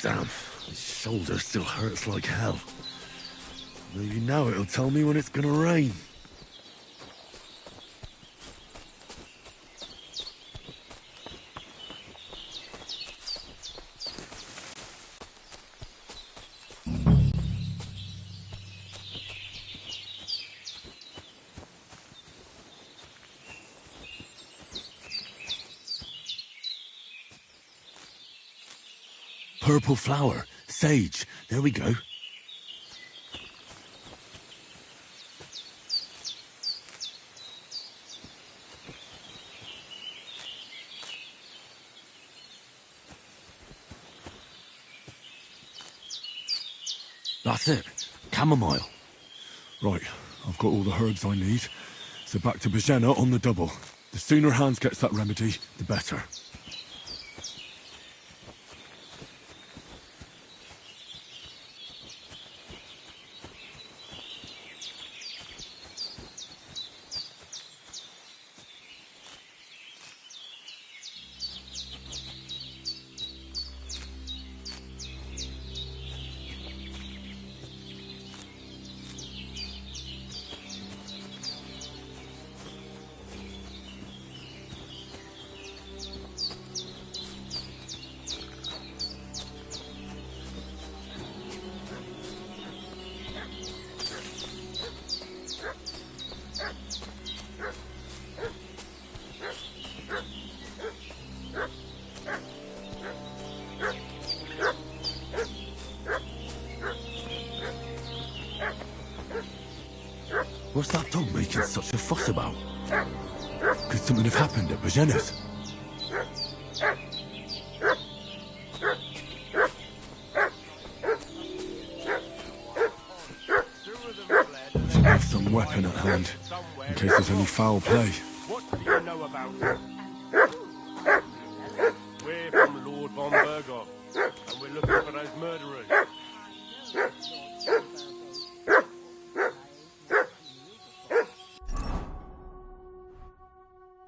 Damn, my shoulder still hurts like hell. Maybe now it'll tell me when it's gonna rain. Purple flower, sage, there we go. That's it. Chamomile. Right, I've got all the herbs I need. So back to Bajena on the double. The sooner Hans gets that remedy, the better. What's that dog making such a fuss about? Could something have happened at Bajena's? Should have some weapon at hand, in case there's any foul play. What do you know about it? We're from Lord von Berghoff, and we're looking for those murderers.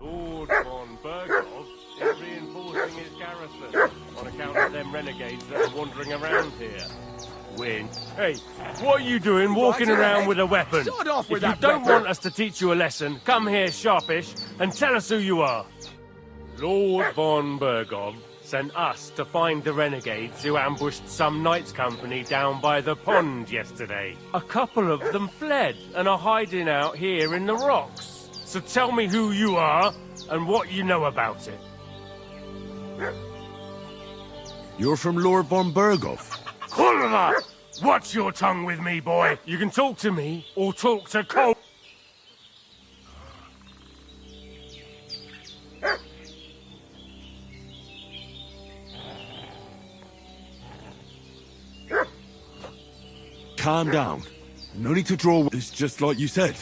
Lord von Berghoff is reinforcing his garrison on account of them renegades that are wandering around here. Win. Hey, what are you doing walking around with a weapon? Start off with if that you don't weapon. want us to teach you a lesson, come here, sharpish, and tell us who you are. Lord von Berghoff sent us to find the renegades who ambushed some knights' company down by the pond yesterday. A couple of them fled and are hiding out here in the rocks. So tell me who you are and what you know about it. You're from Lord von Berghoff? Hulva! Watch your tongue with me, boy. You can talk to me or talk to Cole. Calm down. No need to draw. It's just like you said.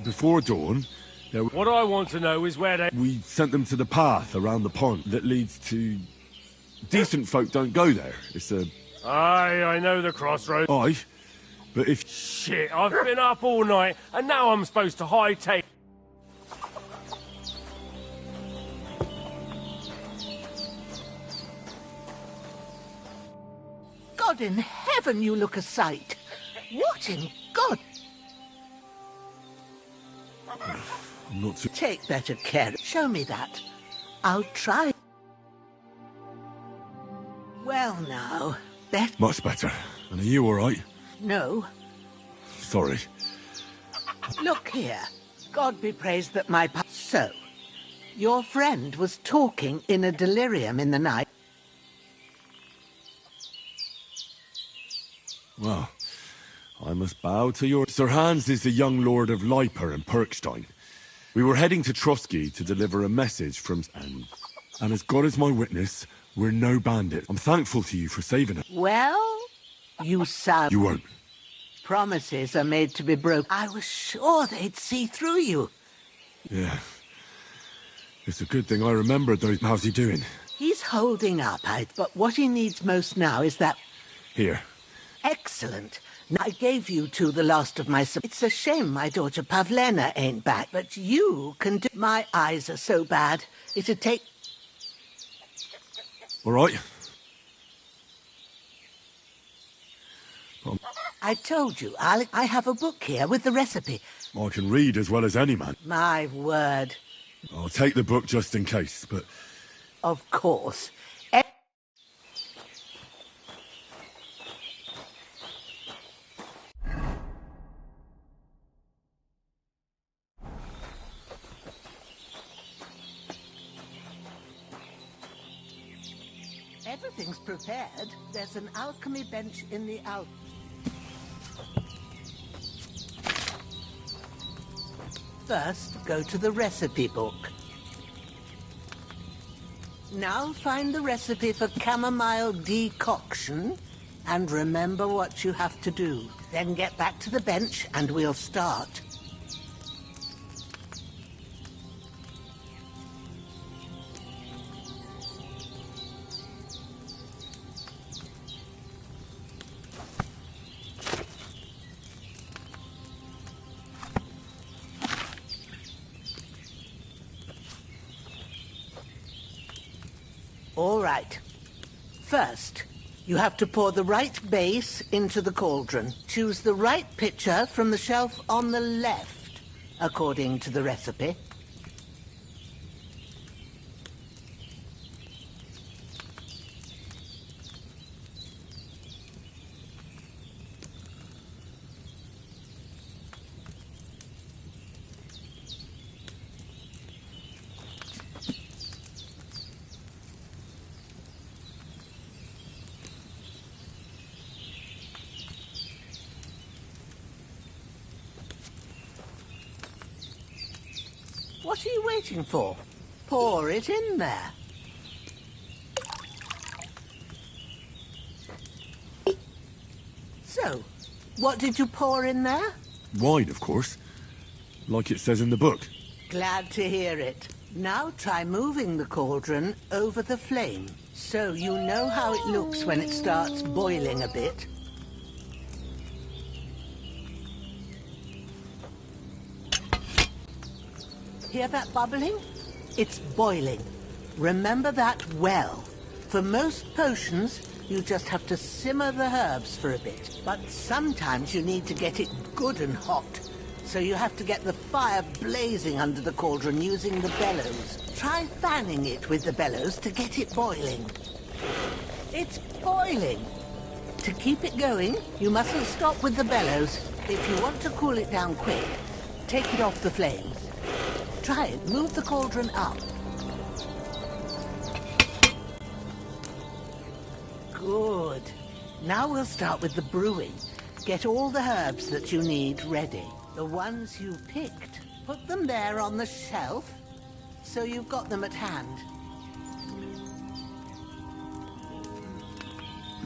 Before dawn, What I want to know is where they... we sent them to the path around the pond that leads to... Decent folk don't go there. It's a... Aye, I know the crossroads. Aye, but if... Shit, I've been up all night, and now I'm supposed to hightail... God in heaven, you look a sight. What in God? I'm not too... Take better care. Show me that. I'll try. Well now, Much better. And are you all right? No. Sorry. Look here. God be praised that my So, your friend was talking in a delirium in the night. Well, I must bow to your... Sir Hans is the young lord of Leiper and Perkstein. We were heading to Trotsky to deliver a message from... And as God is my witness, we're no bandit. I'm thankful to you for saving us. Well, you sound... You won't. Promises are made to be broken. I was sure they'd see through you. Yeah. It's a good thing I remembered those... How's he doing? He's holding up, but what he needs most now is that... Here. Excellent. Now, I gave you two the last of my... It's a shame my daughter Pavlena ain't back, but you can do... My eyes are so bad, it'd take... All right. I told you, Alec, I have a book here with the recipe. I can read as well as any man. My word. I'll take the book just in case, but... Of course. Everything's prepared. There's an alchemy bench in the out. First, go to the recipe book. Now find the recipe for chamomile decoction and remember what you have to do. Then get back to the bench and we'll start. All right. First, you have to pour the right base into the cauldron. Choose the right pitcher from the shelf on the left, according to the recipe. What are you waiting for? Pour it in there. So, what did you pour in there? Wine, of course. Like it says in the book. Glad to hear it. Now try moving the cauldron over the flame, so you know how it looks when it starts boiling a bit. Hear that bubbling? It's boiling. Remember that well. For most potions, you just have to simmer the herbs for a bit. But sometimes you need to get it good and hot. So you have to get the fire blazing under the cauldron using the bellows. Try fanning it with the bellows to get it boiling. It's boiling. To keep it going, you mustn't stop with the bellows. If you want to cool it down quick, take it off the flames. Try it. Move the cauldron up. Good. Now we'll start with the brewing. Get all the herbs that you need ready. The ones you picked. Put them there on the shelf, so you've got them at hand.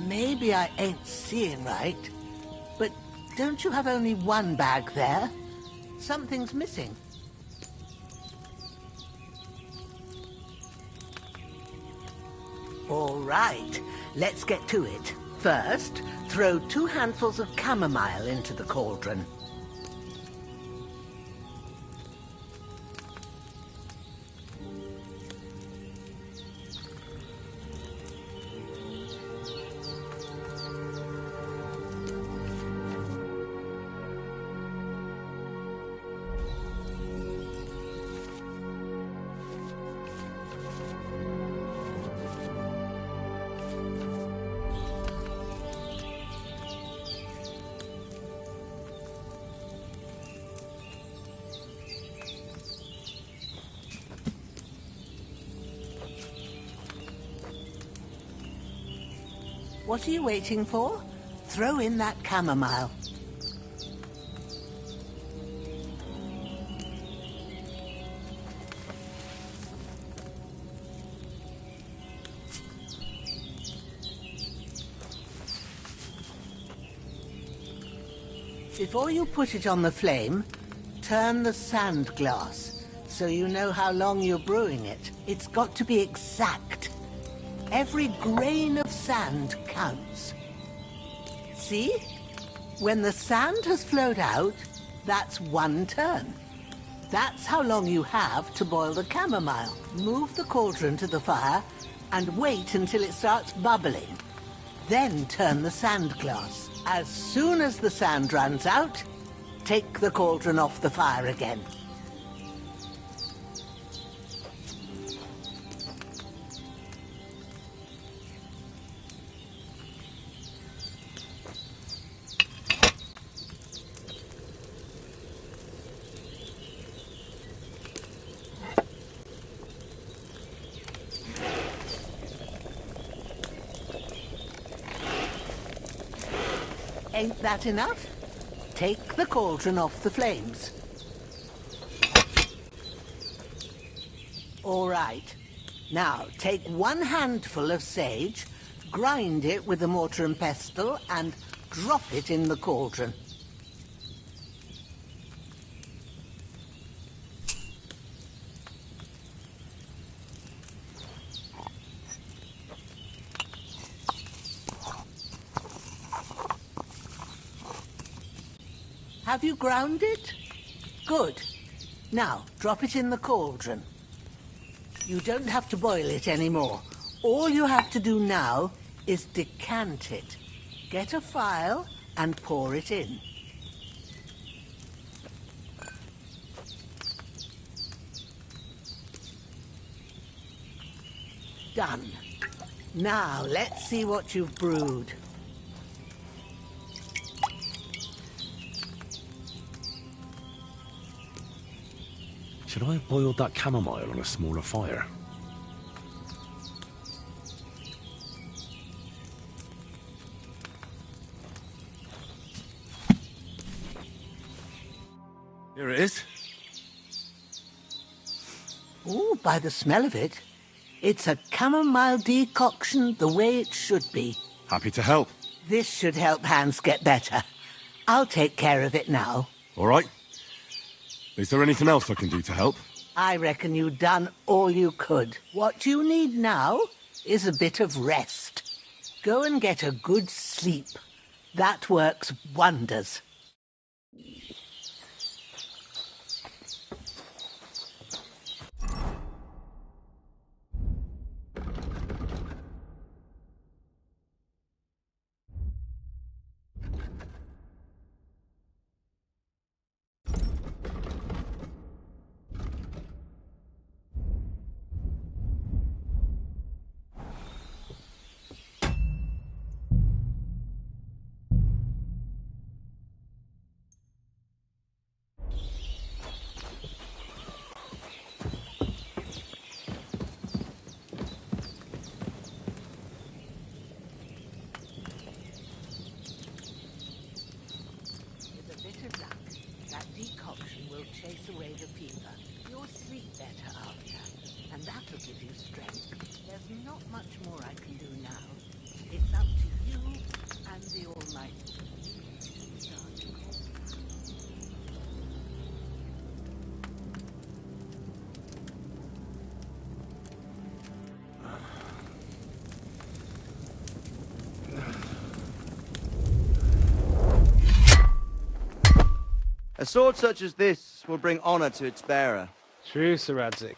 Maybe I ain't seeing right, but don't you have only one bag there? Something's missing. All right, let's get to it. First, throw 2 handfuls of chamomile into the cauldron. What are you waiting for? Throw in that chamomile. Before you put it on the flame, turn the sand glass so you know how long you're brewing it. It's got to be exact. Every grain of sand counts. See? When the sand has flowed out, that's 1 turn. That's how long you have to boil the chamomile. Move the cauldron to the fire and wait until it starts bubbling. Then turn the sand glass. As soon as the sand runs out, take the cauldron off the fire again. Ain't that enough? Take the cauldron off the flames. All right. Now, take 1 handful of sage, grind it with a mortar and pestle, and drop it in the cauldron. Have you ground it? Good. Now, drop it in the cauldron. You don't have to boil it anymore. All you have to do now is decant it. Get a phial and pour it in. Done. Now, let's see what you've brewed. Should I have boiled that chamomile on a smaller fire? Here it is. Oh, by the smell of it, it's a chamomile decoction the way it should be. Happy to help. This should help Hans get better. I'll take care of it now. All right. Is there anything else I can do to help? I reckon you've done all you could. What you need now is a bit of rest. Go and get a good sleep. That works wonders. Chase away the fever. You'll sleep better after, and that'll give you strength. There's not much more I can do now. It's up to you and the Almighty. A sword such as this will bring honor to its bearer. True, Sir Radzig.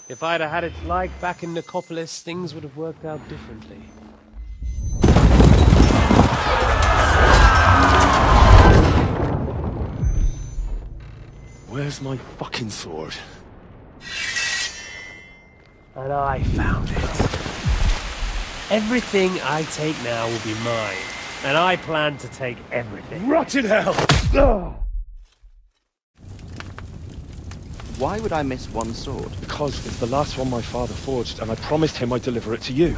If I'd have had its like back in Nicopolis, things would have worked out differently. Where's my fucking sword? And I found it. Everything I take now will be mine, and I plan to take everything. Rotted hell! Ugh. Why would I miss one sword? Because it's the last one my father forged, and I promised him I'd deliver it to you.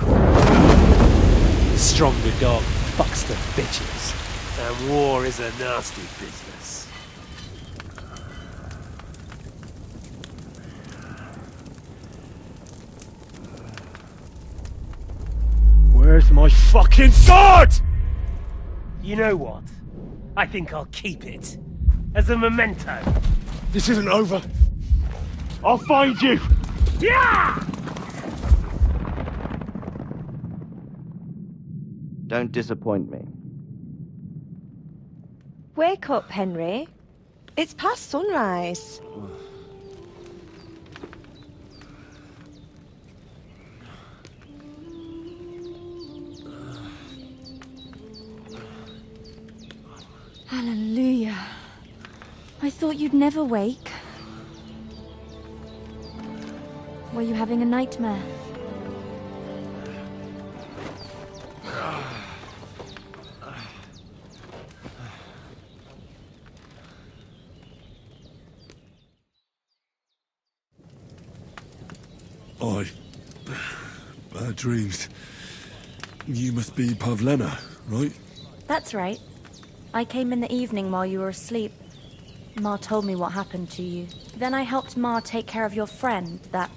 Stronger dog fucks the bitches, and war is a nasty business. Where's my fucking sword? You know what? I think I'll keep it. As a memento. This isn't over. I'll find you! Yeah! Don't disappoint me. Wake up, Henry. It's past sunrise. thought you'd never wake. Were you having a nightmare? Bad dreams. You must be Pavlena, right? That's right. I came in the evening while you were asleep. Ma told me what happened to you. Then I helped Ma take care of your friend that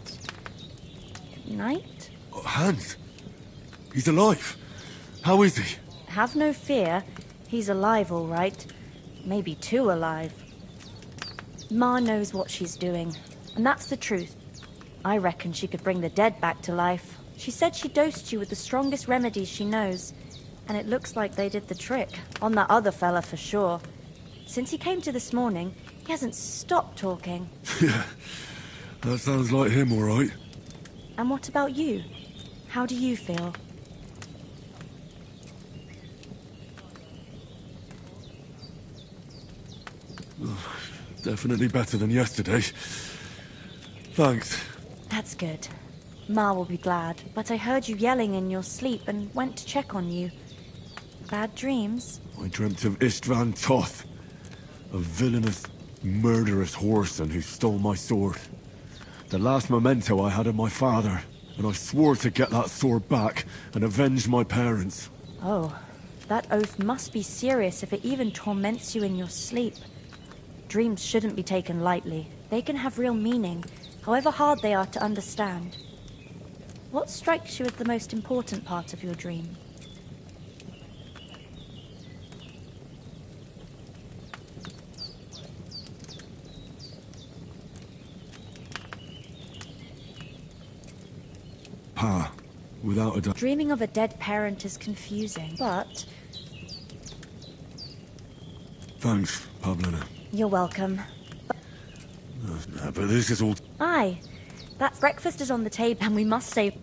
night? Hans? He's alive. How is he? Have no fear. He's alive, all right. Maybe too alive. Ma knows what she's doing, and that's the truth. I reckon she could bring the dead back to life. She said she dosed you with the strongest remedies she knows, and it looks like they did the trick. On that other fella for sure. Since he came to this morning, he hasn't stopped talking. Yeah, that sounds like him, all right. And what about you? How do you feel? Definitely better than yesterday. Thanks. That's good. Ma will be glad, but I heard you yelling in your sleep and went to check on you. Bad dreams? I dreamt of Istvan Toth, a villainous, murderous whoreson who stole my sword. The last memento I had of my father, and I swore to get that sword back and avenge my parents. Oh, that oath must be serious if it even torments you in your sleep. Dreams shouldn't be taken lightly. They can have real meaning, however hard they are to understand. What strikes you as the most important part of your dream? Pa, without a doubt. Dreaming of a dead parent is confusing, but... Thanks, Pavlena. You're welcome. But this is all... Aye. That breakfast is on the table and we must save...